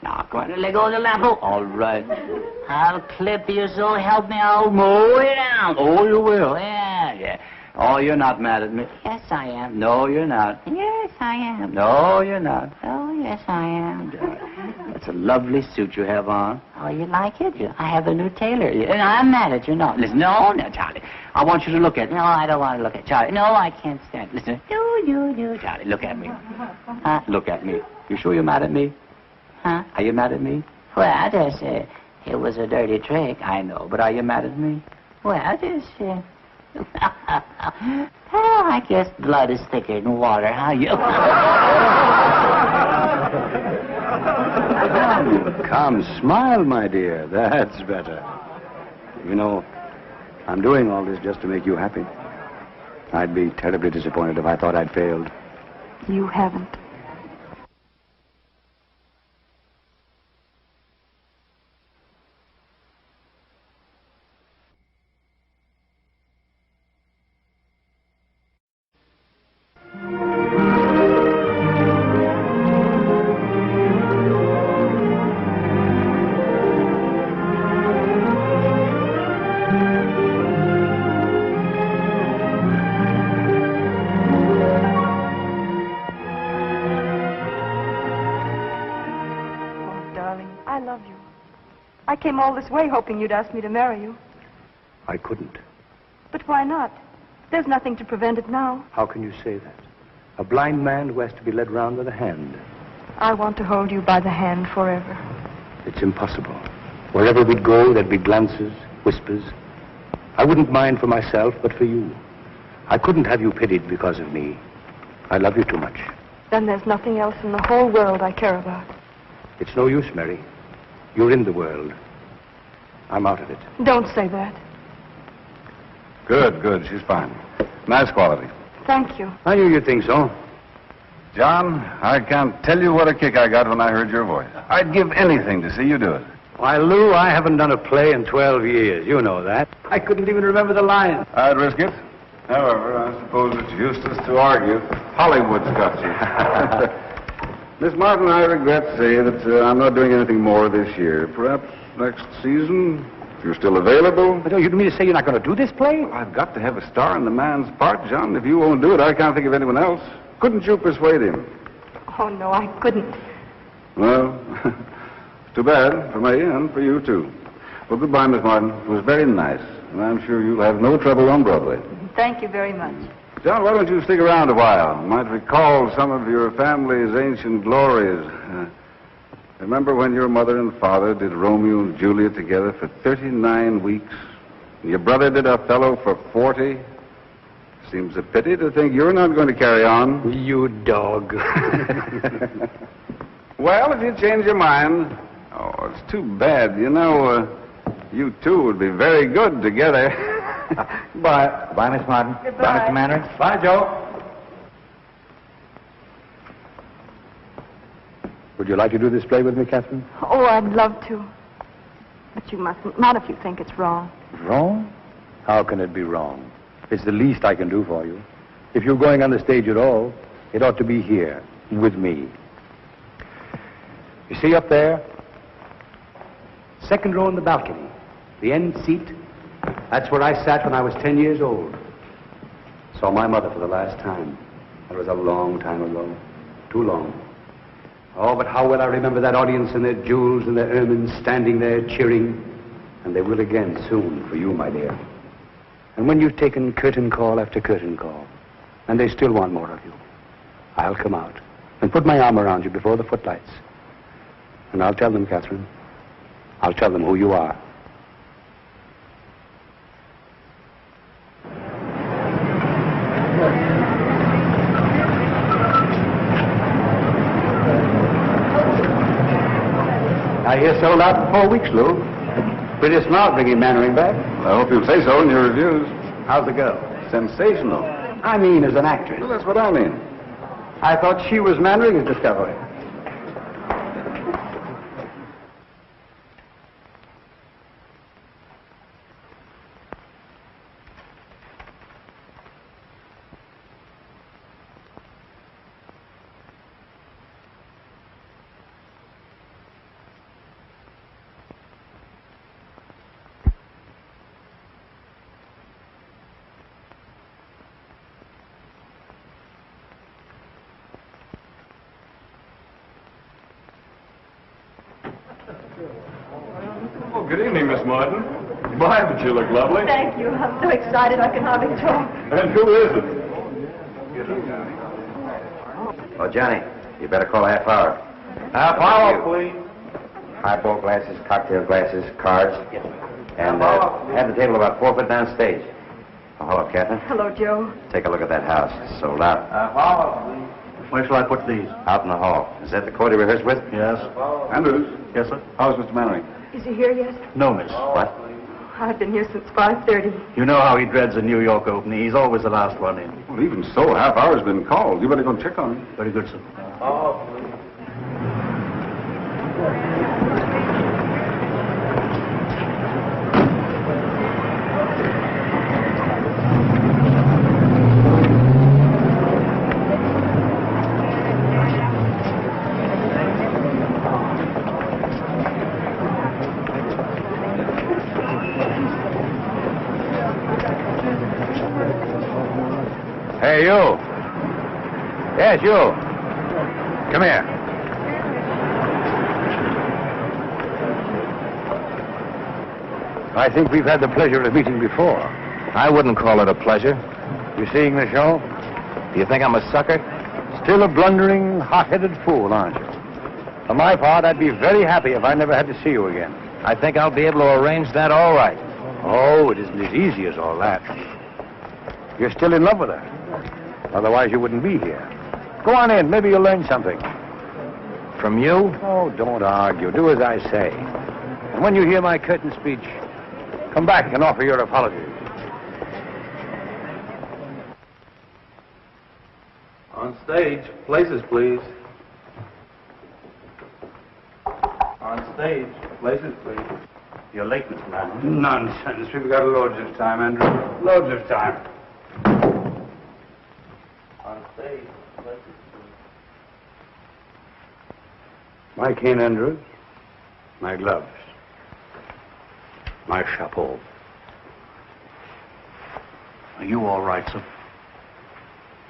Speaker 17: Now, go on and let go of the lamp. All right. I'll clip you, so help me. I'll mow it down. Oh, you will. Yeah. Oh, you're not mad at me. Yes, I am. No, you're not. Yes, I am. No, you're not. Oh, yes, I am. That's a lovely suit you have on. Oh, you like it? I have a new tailor. I'm mad at you. No, listen. No, Charlie. I want you to look at it. No, I don't want to look at Charlie. No, I can't stand it. Listen. No, Charlie, look at me. Look at me. You sure you're mad at me? Huh? Are you mad at me? Well, it was a dirty trick, I know, but are you mad at me? Well, I guess blood is thicker than water, huh?
Speaker 2: Come, smile, my dear. That's better. You know, I'm doing all this just to make you happy. I'd be terribly disappointed if I thought I'd failed.
Speaker 3: You haven't. I came all this way hoping you'd ask me to marry you.
Speaker 2: I couldn't.
Speaker 3: But why not? There's nothing to prevent it now.
Speaker 2: How can you say that? A blind man who has to be led round with a hand.
Speaker 3: I want to hold you by the hand forever.
Speaker 2: It's impossible. Wherever we'd go, there'd be glances, whispers. I wouldn't mind for myself, but for you. I couldn't have you pitied because of me. I love you too much.
Speaker 3: Then there's nothing else in the whole world I care about.
Speaker 2: It's no use, Mary. You're in the world. I'm out of it.
Speaker 3: Don't say that.
Speaker 16: Good. She's fine. Nice quality.
Speaker 3: Thank you.
Speaker 2: I knew you'd think so.
Speaker 16: John, I can't tell you what a kick I got when I heard your voice. I'd give anything to see you do it.
Speaker 2: Why, Lou, I haven't done a play in 12 years. You know that. I couldn't even remember the line.
Speaker 16: I'd risk it. However, I suppose it's useless to argue. Hollywood's got you. Miss Martin, I regret to say that I'm not doing anything more this year. Perhaps next season, if you're still available.
Speaker 2: But you mean to say you're not going to do this play?
Speaker 16: Well, I've got to have a star in the man's part, John. If you won't do it, I can't think of anyone else. Couldn't you persuade him?
Speaker 3: Oh, no, I couldn't.
Speaker 16: Well, too bad for me and for you, too. Well, goodbye, Miss Martin. It was very nice, and I'm sure you'll have no trouble on Broadway.
Speaker 3: Thank you very much.
Speaker 16: John, why don't you stick around a while? You might recall some of your family's ancient glories. Remember when your mother and father did Romeo and Juliet together for 39 weeks? Your brother did Othello for 40. Seems a pity to think you're not going to carry on.
Speaker 2: You dog.
Speaker 16: Well, if you change your mind... Oh, it's too bad. You know, you two would be very good together.
Speaker 2: Bye. Bye, Miss Martin.
Speaker 3: Goodbye.
Speaker 2: Bye, Mr. Mannering. Bye, Joe. Would you like to do this play with me, Catherine?
Speaker 3: Oh, I'd love to. But you mustn't. Not if you think it's wrong.
Speaker 2: Wrong? How can it be wrong? It's the least I can do for you. If you're going on the stage at all, it ought to be here, with me. You see up there? Second row in the balcony. The end seat. That's where I sat when I was 10 years old. Saw my mother for the last time. That was a long time ago. Too long. Oh, but how well I remember that audience and their jewels and their ermines standing there cheering. And they will again soon for you, my dear. And when you've taken curtain call after curtain call, and they still want more of you, I'll come out and put my arm around you before the footlights. And I'll tell them, Catherine, I'll tell them who you are. I hear sold out in 4 weeks, Lou. Pretty smart bringing Mannering back.
Speaker 16: I hope you'll say so in your reviews.
Speaker 2: How's the girl?
Speaker 16: Sensational.
Speaker 2: I mean, as an actress.
Speaker 16: Well, that's what I mean.
Speaker 2: I thought she was Mannering's discovery.
Speaker 9: Oh, good evening, Miss Martin. My, but you look lovely.
Speaker 3: Thank you. I'm so excited I can hardly talk.
Speaker 9: And who is it?
Speaker 7: Oh, Johnny, you better call a half hour.
Speaker 9: Half hour, please.
Speaker 7: Highball glasses, cocktail glasses, cards. And have the table about 4 foot down stage. Oh, hello, Catherine.
Speaker 3: Hello, Joe.
Speaker 7: Take a look at that house. It's sold out.
Speaker 9: Half hour, please. Where shall I put these?
Speaker 7: Out in the hall. Is that the court he rehearsed with?
Speaker 9: Yes.
Speaker 16: Andrews.
Speaker 9: Yes, sir?
Speaker 16: How's Mr. Mannering?
Speaker 3: Is he here yet?
Speaker 9: No, miss.
Speaker 7: What?
Speaker 3: I've been here since 5:30.
Speaker 9: You know how he dreads a New York opening. He's always the last one in.
Speaker 16: Well, even so, a half hour's been called. You better go check on him.
Speaker 9: Very good, sir.
Speaker 2: Hey, you. Yes, you. Come here. I think we've had the pleasure of meeting before.
Speaker 18: I wouldn't call it a pleasure.
Speaker 2: You seeing the show?
Speaker 18: Do you think I'm a sucker?
Speaker 2: Still a blundering, hot-headed fool, aren't you? For my part, I'd be very happy if I never had to see you again.
Speaker 18: I think I'll be able to arrange that all right.
Speaker 2: Oh, it isn't as easy as all that. You're still in love with her. Otherwise, you wouldn't be here. Go on in. Maybe you'll learn something.
Speaker 18: From you?
Speaker 2: Oh, don't argue. Do as I say. And when you hear my curtain speech, come back and offer your apologies.
Speaker 9: On stage. Places, please. On stage. Places, please. You're late, Mr. Manning.
Speaker 2: Nonsense. We've got loads of time, Andrew. Loads of time.
Speaker 9: On stage. Places, please.
Speaker 2: My cane, Andrews. My gloves. My chapeau.
Speaker 9: Are you all right, sir?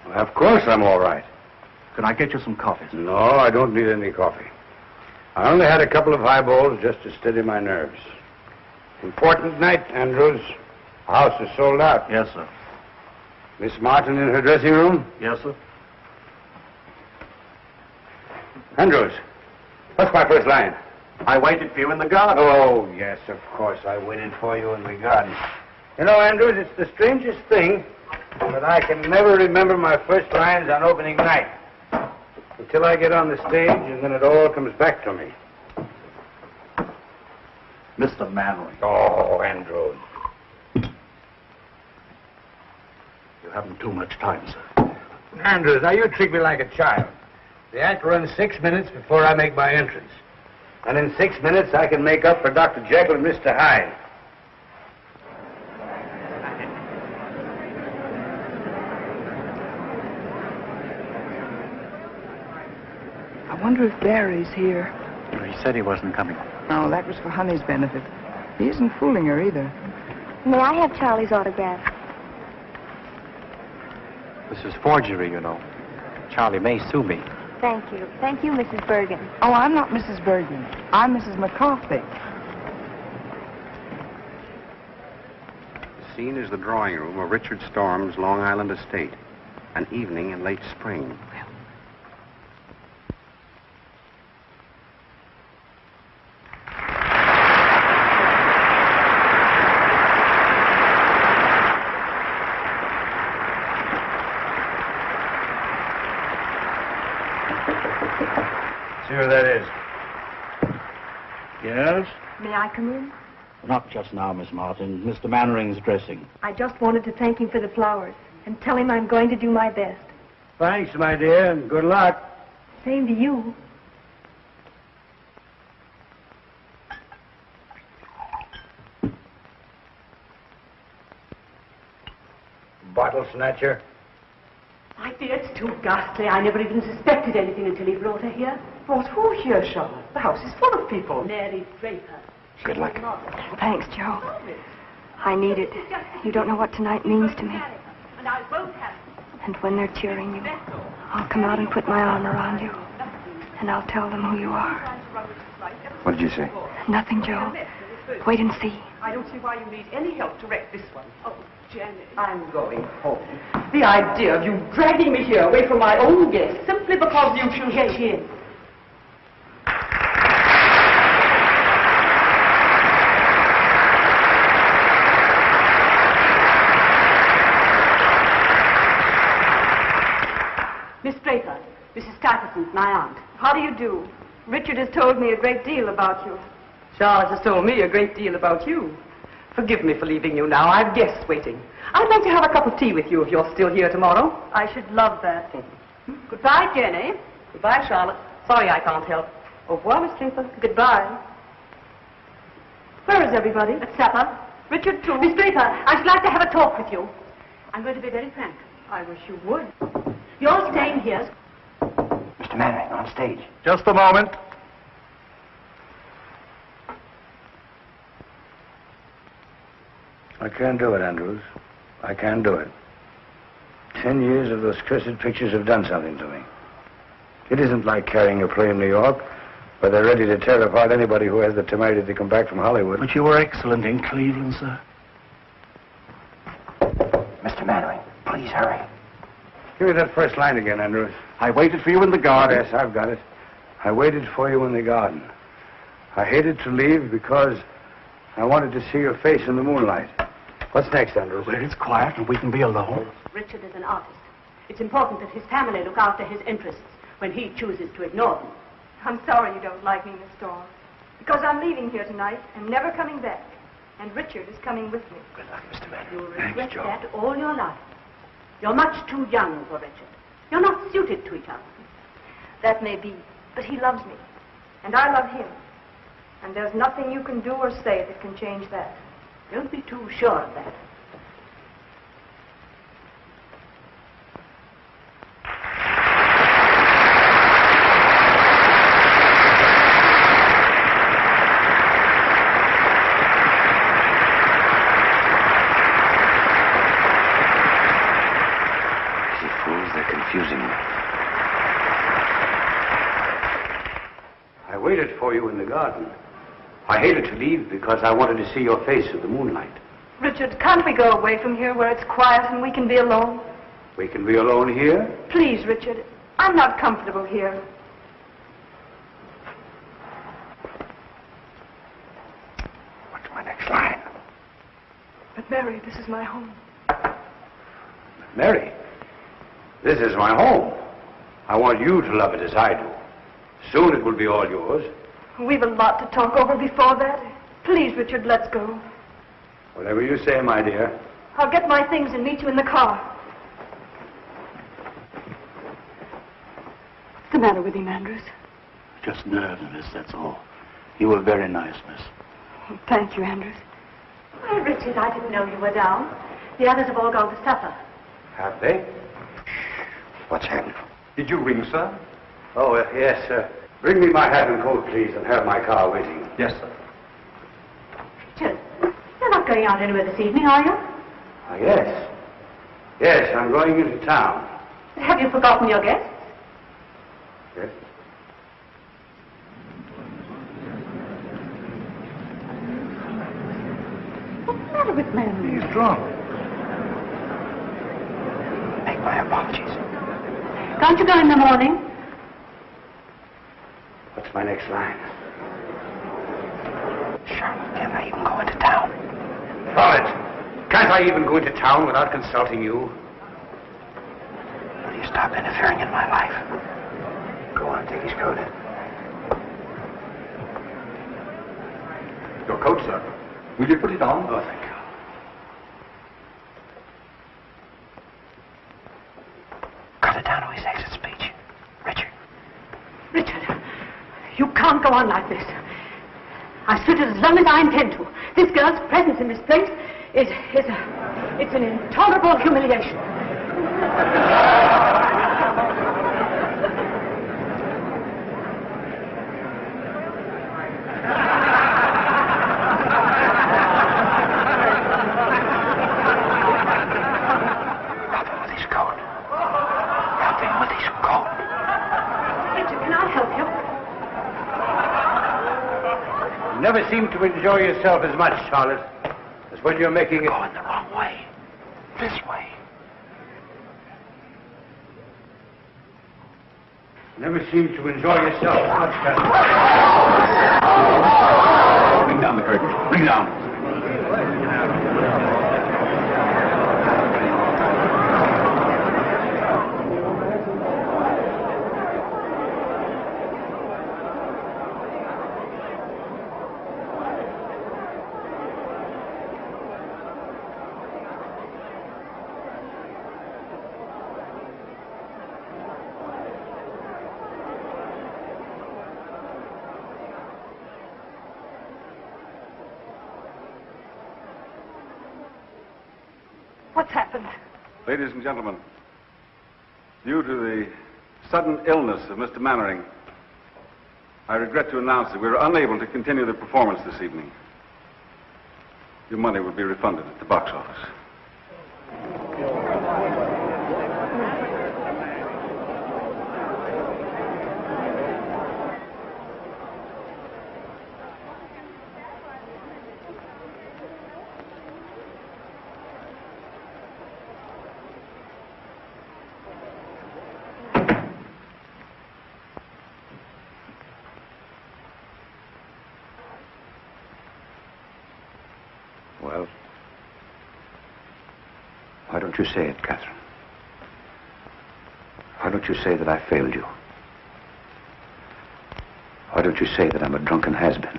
Speaker 2: Well, of course I'm all right.
Speaker 9: Can I get you some coffee?
Speaker 2: No, I don't need any coffee. I only had a couple of highballs just to steady my nerves. Important night, Andrews. The house is sold out.
Speaker 9: Yes, sir.
Speaker 2: Miss Martin in her dressing room?
Speaker 9: Yes, sir.
Speaker 2: Andrews, what's my first line?
Speaker 9: I waited for you in the garden.
Speaker 2: Oh, yes, of course. I waited for you in the garden. You know, Andrews, it's the strangest thing, but I can never remember my first lines on opening night. Until I get on the stage, and then it all comes back to me.
Speaker 14: Mr. Manley.
Speaker 2: Oh, Andrews.
Speaker 14: You haven't too much time, sir.
Speaker 2: Andrews, now you treat me like a child. The act runs 6 minutes before I make my entrance. And in 6 minutes, I can make up for Dr. Jekyll and Mr. Hyde.
Speaker 8: I wonder if Barry's here.
Speaker 14: He said he wasn't coming.
Speaker 8: Oh, that was for Honey's benefit. He isn't fooling her either.
Speaker 10: May I have Charlie's autograph?
Speaker 14: This is forgery, you know. Charlie may sue me.
Speaker 10: Thank you. Thank you, Mrs. Bergen.
Speaker 8: Oh, I'm not Mrs. Bergen. I'm Mrs. McCarthy.
Speaker 2: The scene is the drawing room of Richard Storm's Long Island estate. An evening in late spring. See where that is.
Speaker 14: Yes?
Speaker 10: May I come in?
Speaker 14: Not just now, Miss Martin. Mr. Mannering's dressing.
Speaker 10: I just wanted to thank him for the flowers and tell him I'm going to do my best.
Speaker 2: Thanks, my dear, and good luck.
Speaker 10: Same to you.
Speaker 2: Bottle snatcher.
Speaker 13: My dear, it's too ghastly. I never even suspected anything until he brought her here.
Speaker 8: Brought who here, Charlotte? The house is full of people.
Speaker 13: Mary Draper.
Speaker 2: Good luck.
Speaker 3: Thanks, Joe. I need it. You don't know what tonight means to me.
Speaker 13: And I won't have it.
Speaker 3: And when they're cheering you, I'll come out and put my arm around you. And I'll tell them who you are.
Speaker 2: What did you say?
Speaker 3: Nothing, Joe. Wait and see.
Speaker 13: I don't see why you need any help to wreck this one. Oh, Jenny. I'm going home. The idea of you dragging me here away from my own guests simply because you should get in. Miss Draper, Mrs. Stuyvesant, my aunt.
Speaker 3: How do you do? Richard has told me a great deal about you.
Speaker 13: Charlotte has told me a great deal about you. Forgive me for leaving you now. I've guests waiting. I'd like to have a cup of tea with you if you're still here tomorrow.
Speaker 3: I should love that.
Speaker 13: Goodbye, Jenny. Goodbye, Charlotte. Sorry I can't help. Au revoir, Miss Draper.
Speaker 3: Goodbye. Where is everybody?
Speaker 13: At supper.
Speaker 3: Richard, too.
Speaker 13: Miss Draper, I should like to have a talk with you. I'm going to be very frank.
Speaker 3: I wish you would.
Speaker 13: You're staying here.
Speaker 2: Mr. Mannering, on stage.
Speaker 14: Just a moment.
Speaker 2: I can't do it, Andrews. I can't do it. 10 years of those cursed pictures have done something to me. It isn't like carrying a play in New York, where they're ready to tear apart anybody who has the temerity to come back from Hollywood.
Speaker 14: But you were excellent in Cleveland, sir.
Speaker 2: Mr. Mannering, please hurry. Give me that first line again, Andrews.
Speaker 14: I waited for you in the garden.
Speaker 2: Yes, I've got it. I waited for you in the garden. I hated to leave because I wanted to see your face in the moonlight. What's next, Andrews?
Speaker 14: Where it's quiet and we can be alone.
Speaker 13: Richard is an artist. It's important that his family look after his interests when he chooses to ignore them.
Speaker 3: I'm sorry you don't like me, Miss Storm. Because I'm leaving here tonight and never coming back. And Richard is coming with me.
Speaker 2: Good luck, Mr. Mannering.
Speaker 13: You'll regret that all your life. You're much too young for Richard. You're not suited to each other.
Speaker 3: That may be, but he loves me. And I love him. And there's nothing you can do or say that can change that.
Speaker 13: Don't be too sure of that.
Speaker 2: You fools, they're confusing me. I waited for you in the garden. I hated to leave because I wanted to see your face in the moonlight.
Speaker 3: Richard, can't we go away from here where it's quiet and we can be alone?
Speaker 2: We can be alone here?
Speaker 3: Please, Richard. I'm not comfortable here.
Speaker 2: What's my next line?
Speaker 3: But Mary, this is my home.
Speaker 4: Mary, this is my home. I want you to love it as I do. Soon it will be all yours.
Speaker 3: We've a lot to talk over before that. Please, Richard, let's go.
Speaker 4: Whatever you say, my dear.
Speaker 3: I'll get my things and meet you in the car. What's the matter with him, Andrews?
Speaker 19: Just nervousness, that's all. You were very nice, miss.
Speaker 3: Thank you, Andrews.
Speaker 10: Oh, Richard, I didn't know you were down. The others have all gone to supper.
Speaker 4: Have they?
Speaker 2: What's happened?
Speaker 4: Did you ring, sir? Oh, yes, sir. Bring me my hat and coat, please, and have my car waiting.
Speaker 14: Yes, sir.
Speaker 10: Richard, you're not going out anywhere this evening, are you?
Speaker 4: Yes. Yes, I'm going into town.
Speaker 10: Have you forgotten your guests?
Speaker 4: Yes?
Speaker 10: What's the matter with Mary?
Speaker 19: He's drunk. Make my apologies.
Speaker 10: Can't you go in the morning?
Speaker 4: What's my next line?
Speaker 19: Charlotte, can I even go into town?
Speaker 4: Charlotte, can't I even go into town without consulting you?
Speaker 19: Will you stop interfering in my life?
Speaker 4: Go on, take his coat. Your coat, sir.
Speaker 14: Will you put it on?
Speaker 4: Oh, thank you.
Speaker 19: Cut it down to his exit speech. Richard.
Speaker 10: Richard, you can't go on like this. I stood it as long as I intend to. This girl's presence in this place it's an intolerable humiliation.
Speaker 4: You never seem to enjoy yourself as much, Charlotte, as when you're making it...
Speaker 19: Going the wrong way. This way.
Speaker 4: Never seem to enjoy yourself as much, Captain.
Speaker 14: Bring down the curtain. Bring down.
Speaker 3: What's happened?
Speaker 16: Ladies and gentlemen, due to the sudden illness of Mr. Mannering, I regret to announce that we are unable to continue the performance this evening. Your money will be refunded at the box office.
Speaker 2: Well, why don't you say it, Catherine? Why don't you say that I failed you? Why don't you say that I'm a drunken has-been?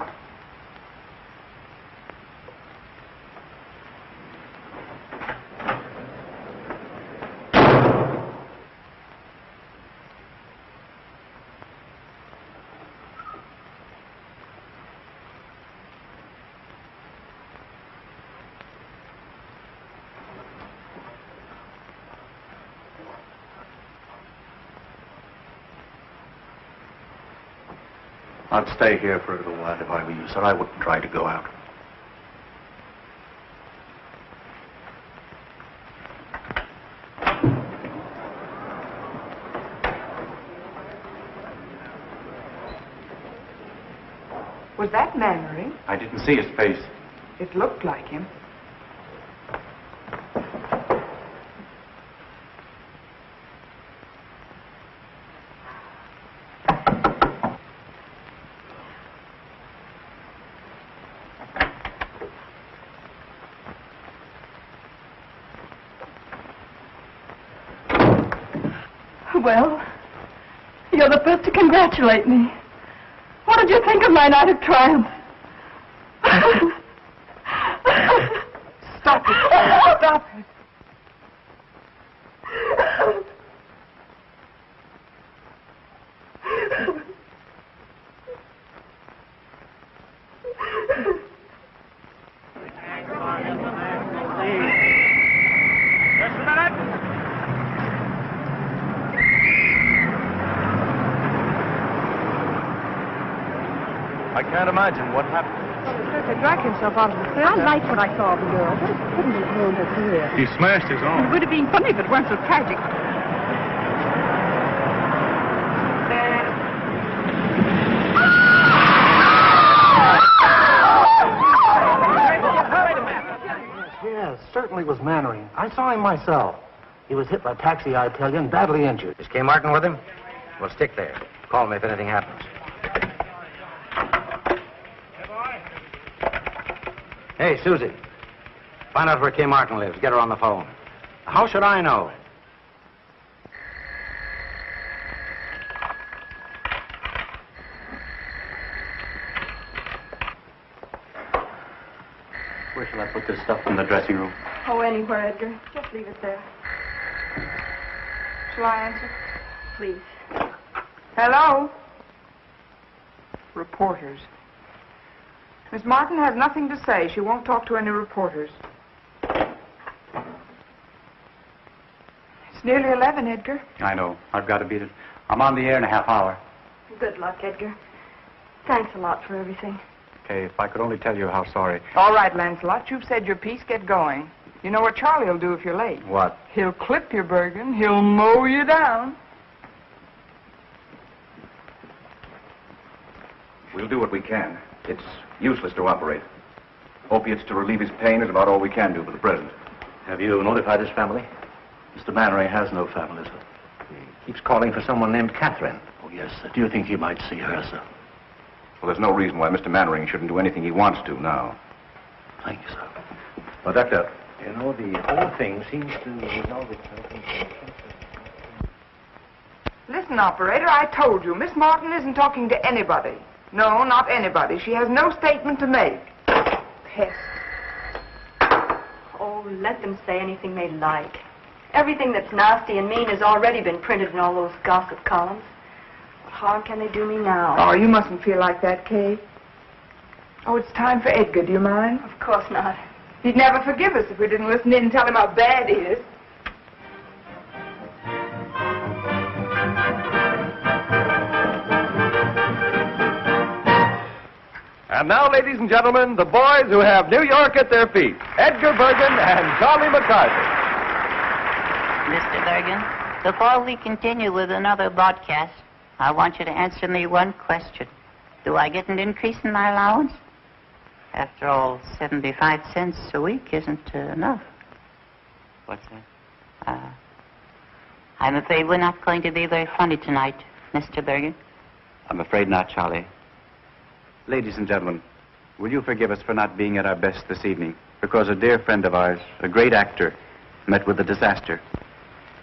Speaker 19: I'd stay here for a little while if I were you, sir. I wouldn't try to go out.
Speaker 8: Was that Mannering?
Speaker 19: I didn't see his face.
Speaker 8: It looked like him.
Speaker 3: Well, you're the first to congratulate me. What did you think of my night of triumph?
Speaker 8: Stop it. Stop it.
Speaker 9: I can't imagine what happened.
Speaker 8: He dragged himself out of the theater.
Speaker 13: I liked what I saw of the girl, but it couldn't have ruined her career.
Speaker 16: He smashed his
Speaker 13: It
Speaker 16: arm.
Speaker 13: would have been funny if it weren't so tragic.
Speaker 20: Yes, certainly was Mannering. I saw him myself. He was hit by a taxi Italian, badly injured.
Speaker 2: Is Kay Martin with him? Well, stick there. Call me if anything happens. Hey, Susie. Find out where Kay Martin lives. Get her on the phone. How should I know?
Speaker 14: Where shall I put this stuff in the dressing room?
Speaker 3: Oh, anywhere, Edgar. Just leave it there.
Speaker 8: Shall I answer?
Speaker 3: Please.
Speaker 8: Hello? Reporters. Miss Martin has nothing to say. She won't talk to any reporters. It's nearly 11, Edgar.
Speaker 14: I know. I've got to beat it. I'm on the air in a half hour.
Speaker 3: Good luck, Edgar. Thanks a lot for everything.
Speaker 14: Okay, if I could only tell you how sorry.
Speaker 8: All right, Lancelot, you've said your piece. Get going. You know what Charlie will do if you're late.
Speaker 14: What?
Speaker 8: He'll clip you, Bergen. He'll mow you down.
Speaker 21: We'll do what we can. It's useless to operate. Opiates to relieve his pain is about all we can do for the present.
Speaker 20: Have you notified his family? Mr. Mannering has no family, sir.
Speaker 2: He keeps calling for someone named Catherine.
Speaker 20: Oh, yes, sir. Do you think he might see her, sir?
Speaker 21: Well, there's no reason why Mr. Mannering shouldn't do anything he wants to now.
Speaker 20: Thank you, sir.
Speaker 21: Well, Doctor.
Speaker 20: You know, the whole thing seems to resolve itself into...
Speaker 8: Listen, operator, I told you, Miss Martin isn't talking to anybody. No, not anybody. She has no statement to make. Pest.
Speaker 3: Oh, let them say anything they like. Everything that's nasty and mean has already been printed in all those gossip columns. What harm can they do me now?
Speaker 8: Oh, you mustn't feel like that, Kay. Oh, it's time for Edgar. Do you mind?
Speaker 3: Of course not.
Speaker 8: He'd never forgive us if we didn't listen in and tell him how bad he is.
Speaker 9: And now, ladies and gentlemen, the boys who have New York at their feet, Edgar Bergen and Charlie McCarthy.
Speaker 6: Mr. Bergen, before we continue with another broadcast, I want you to answer me one question. Do I get an increase in my allowance? After all, 75 cents a week isn't enough. What's that? I'm afraid we're not going to be very funny tonight, Mr. Bergen.
Speaker 14: I'm afraid not, Charlie. Ladies and gentlemen, will you forgive us for not being at our best this evening? Because a dear friend of ours, a great actor, met with a disaster.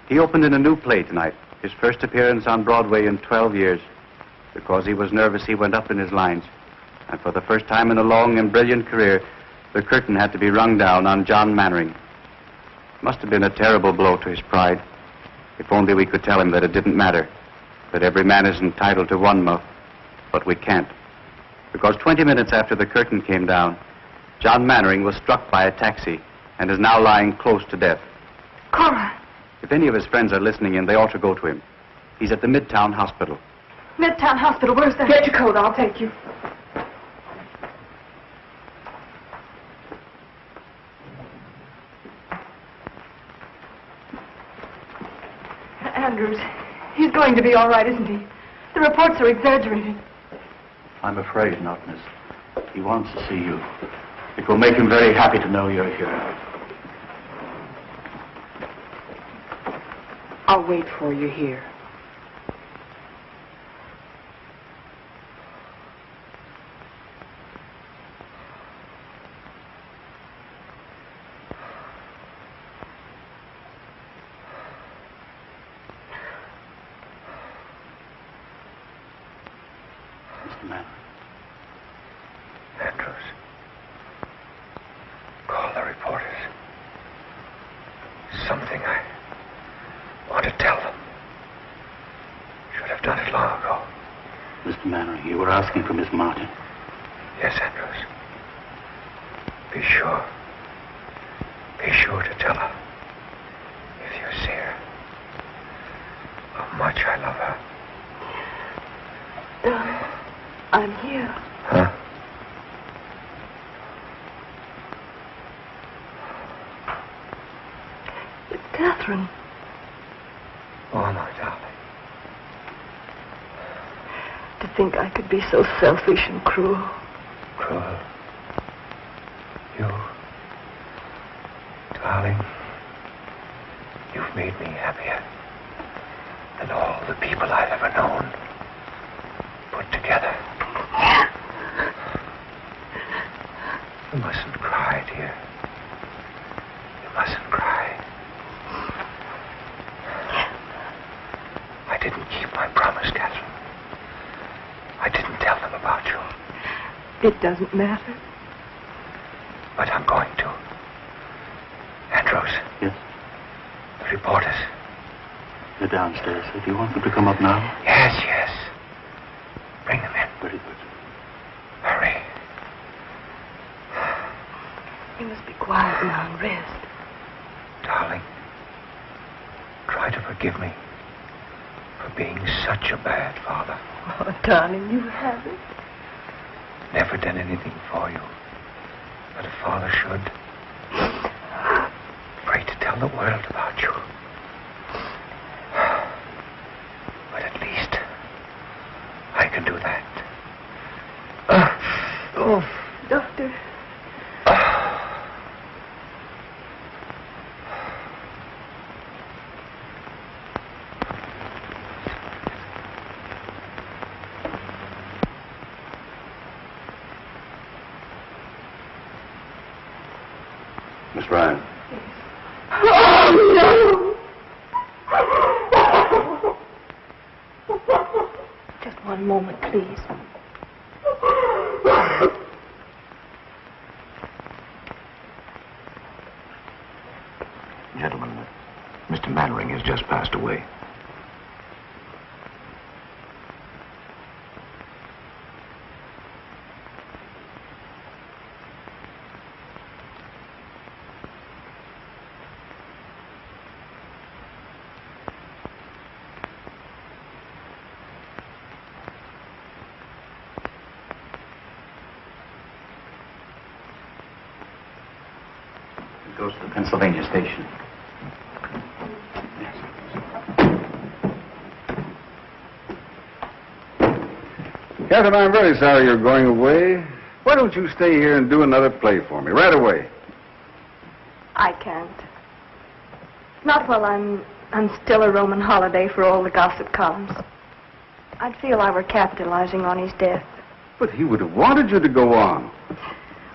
Speaker 14: He opened in a new play tonight, his first appearance on Broadway in 12 years. Because he was nervous, he went up in his lines. And for the first time in a long and brilliant career, the curtain had to be rung down on John Mannering. It must have been a terrible blow to his pride. If only we could tell him that it didn't matter, that every man is entitled to one muff, but we can't. Because 20 minutes after the curtain came down, John Mannering was struck by a taxi and is now lying close to death.
Speaker 3: Cora!
Speaker 14: If any of his friends are listening in, they ought to go to him. He's at the Midtown Hospital.
Speaker 3: Midtown Hospital, where's that?
Speaker 8: Get your coat, I'll take you.
Speaker 3: Andrews, he's going to be all right, isn't he? The reports are exaggerating.
Speaker 20: I'm afraid not, miss. He wants to see you. It will make him very happy to know you're here.
Speaker 8: I'll wait for you here.
Speaker 19: Mannering.
Speaker 15: Andrews. Call the reporters. Something I want to tell them. Should have done it long ago.
Speaker 19: Mr. Mannering, you were asking for Miss Martin.
Speaker 15: Yes, Andrews. Be sure. Be sure to tell her, if you see her, how much I love her.
Speaker 3: Darling, I'm here.
Speaker 15: Huh?
Speaker 3: It's Catherine.
Speaker 15: Oh, my darling.
Speaker 3: To think I could be so selfish and cruel.
Speaker 15: Cruel. You. Darling. You've made me happier than all the people I've ever known put together. You mustn't cry, dear. You mustn't cry. I didn't keep my promise, Catherine. I didn't tell them about you.
Speaker 3: It doesn't matter.
Speaker 15: But I'm going to. Andrews.
Speaker 19: Yes?
Speaker 15: The reporters.
Speaker 19: They're downstairs. Do you want them to come up now?
Speaker 15: Yes, yes. Bring them in.
Speaker 19: Very good.
Speaker 15: Hurry.
Speaker 3: You must be quiet now and rest.
Speaker 15: Darling, try to forgive me for being such a bad father.
Speaker 3: Oh, darling, you haven't.
Speaker 15: Never done anything for you that a father should. Afraid to tell the world about you. But at least I can do that.
Speaker 3: Doctor.
Speaker 2: Miss Ryan.
Speaker 3: Oh, no! Just one moment, please.
Speaker 7: Gentlemen, Mr. Mannering has just passed away.
Speaker 19: It goes to the Pennsylvania station.
Speaker 16: Catherine, I'm very sorry you're going away. Why don't you stay here and do another play for me, right away?
Speaker 3: I can't. Not while I'm still a Roman holiday for all the gossip columns. I'd feel I were capitalizing on his death.
Speaker 16: But he would have wanted you to go on.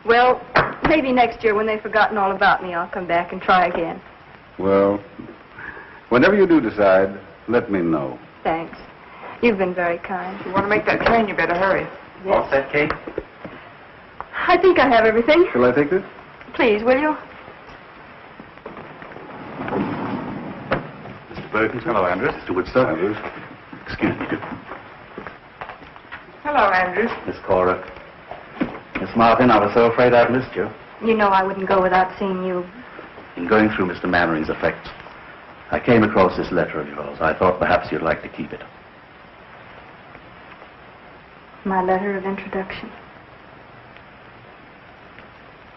Speaker 3: Well, maybe next year when they've forgotten all about me, I'll come back and try again.
Speaker 16: Well, whenever you do decide, let me know.
Speaker 3: Thanks. You've been very kind.
Speaker 8: If you want to make that train, you better hurry.
Speaker 3: Yes.
Speaker 19: All set, Kate?
Speaker 3: I think I have everything.
Speaker 16: Shall I take this?
Speaker 3: Please, will you?
Speaker 19: Mr. Perkins. Hello, Andrews. Mr. Woodstock. Andrews. Excuse me.
Speaker 8: Hello, Andrews.
Speaker 19: Miss Cora. Miss Martin, I was so afraid I'd missed you.
Speaker 3: You know I wouldn't go without seeing you.
Speaker 19: In going through Mr. Mannering's effects, I came across this letter of yours. I thought perhaps you'd like to keep it.
Speaker 3: My letter of introduction.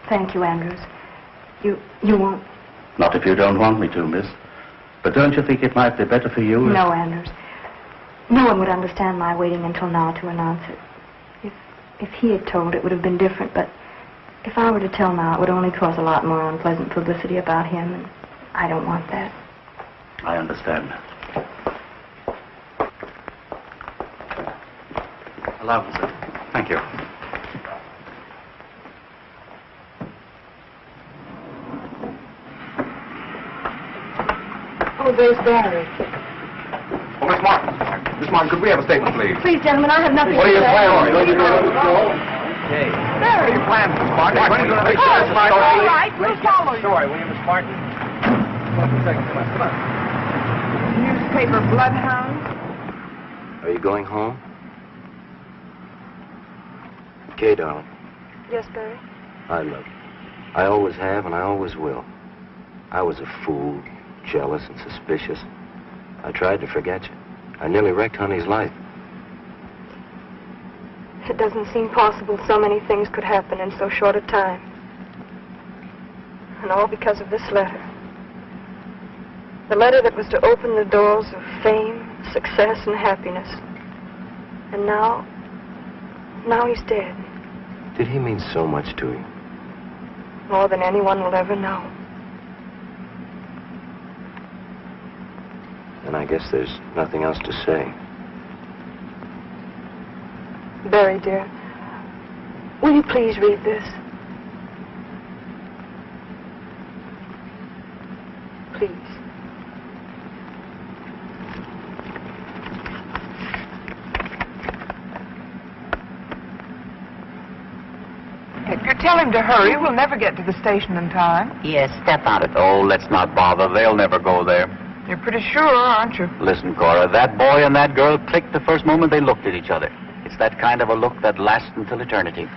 Speaker 3: Thank you, Andrews. You won't...
Speaker 19: Not if you don't want me to, miss. But don't you think it might be better for you?
Speaker 3: No, Andrews. No one would understand my waiting until now to announce it. If he had told, it would have been different, but if I were to tell now, it would only cause a lot more unpleasant publicity about him, and I don't want that.
Speaker 19: I understand. Allow me, sir. Thank you.
Speaker 8: Oh, there's Barry.
Speaker 19: Oh, Miss Martin.
Speaker 21: Miss Martin, could we have a statement, please?
Speaker 10: Please, gentlemen, I have nothing
Speaker 21: What
Speaker 10: to
Speaker 21: are your
Speaker 10: say.
Speaker 21: plans?
Speaker 10: All
Speaker 21: Okay. What are your plans, Miss Martin? When are you going to make sure this is
Speaker 8: right, we'll follow you.
Speaker 21: story, will you, Miss Martin? Come on.
Speaker 8: Newspaper bloodhound.
Speaker 7: Are you going home? Okay, darling.
Speaker 3: Yes, Barry?
Speaker 7: I love you. I always have, and I always will. I was a fool, jealous and suspicious. I tried to forget you. I nearly wrecked Honey's life.
Speaker 3: It doesn't seem possible so many things could happen in so short a time. And all because of this letter. The letter that was to open the doors of fame, success, and happiness. And now he's dead.
Speaker 7: Did he mean so much to you?
Speaker 3: More than anyone will ever know.
Speaker 7: And I guess there's nothing else to say.
Speaker 3: Barry, dear, will you please read this? Please.
Speaker 8: Edgar, tell him to hurry. We'll never get to the station in time.
Speaker 6: Yes, step out of it.
Speaker 17: Oh, let's not bother. They'll never go there.
Speaker 8: You're pretty sure, aren't you?
Speaker 17: Listen, Cora, that boy and that girl clicked the first moment they looked at each other. It's that kind of a look that lasts until eternity.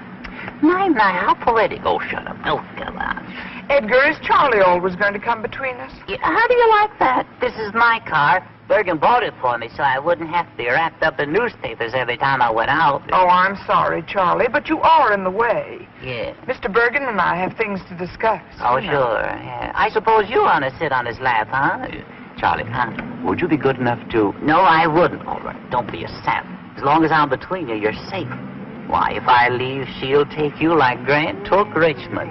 Speaker 6: My, how poetic. Oh, shut up. Oh, come on.
Speaker 8: Edgar, is Charlie always going to come between us?
Speaker 6: Yeah, how do you like that? This is my car. Bergen bought it for me so I wouldn't have to be wrapped up in newspapers every time I went out.
Speaker 8: Oh, I'm sorry, Charlie, but you are in the way.
Speaker 6: Yeah.
Speaker 8: Mr. Bergen and I have things to discuss.
Speaker 6: Oh,
Speaker 8: you know.
Speaker 6: sure. Yeah. I suppose you want to sit on his lap, huh?
Speaker 17: Charlie, would you be good enough to...
Speaker 6: No, I wouldn't. All right, don't be a sap. As long as I'm between you, you're safe. Why, if I leave, she'll take you like Grant took Richmond.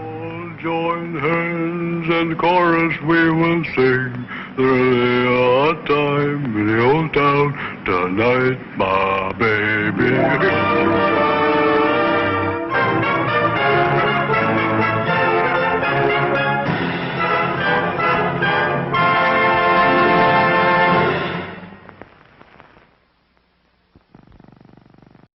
Speaker 12: Join hands and chorus we will sing. There's a time in the old town tonight, my baby.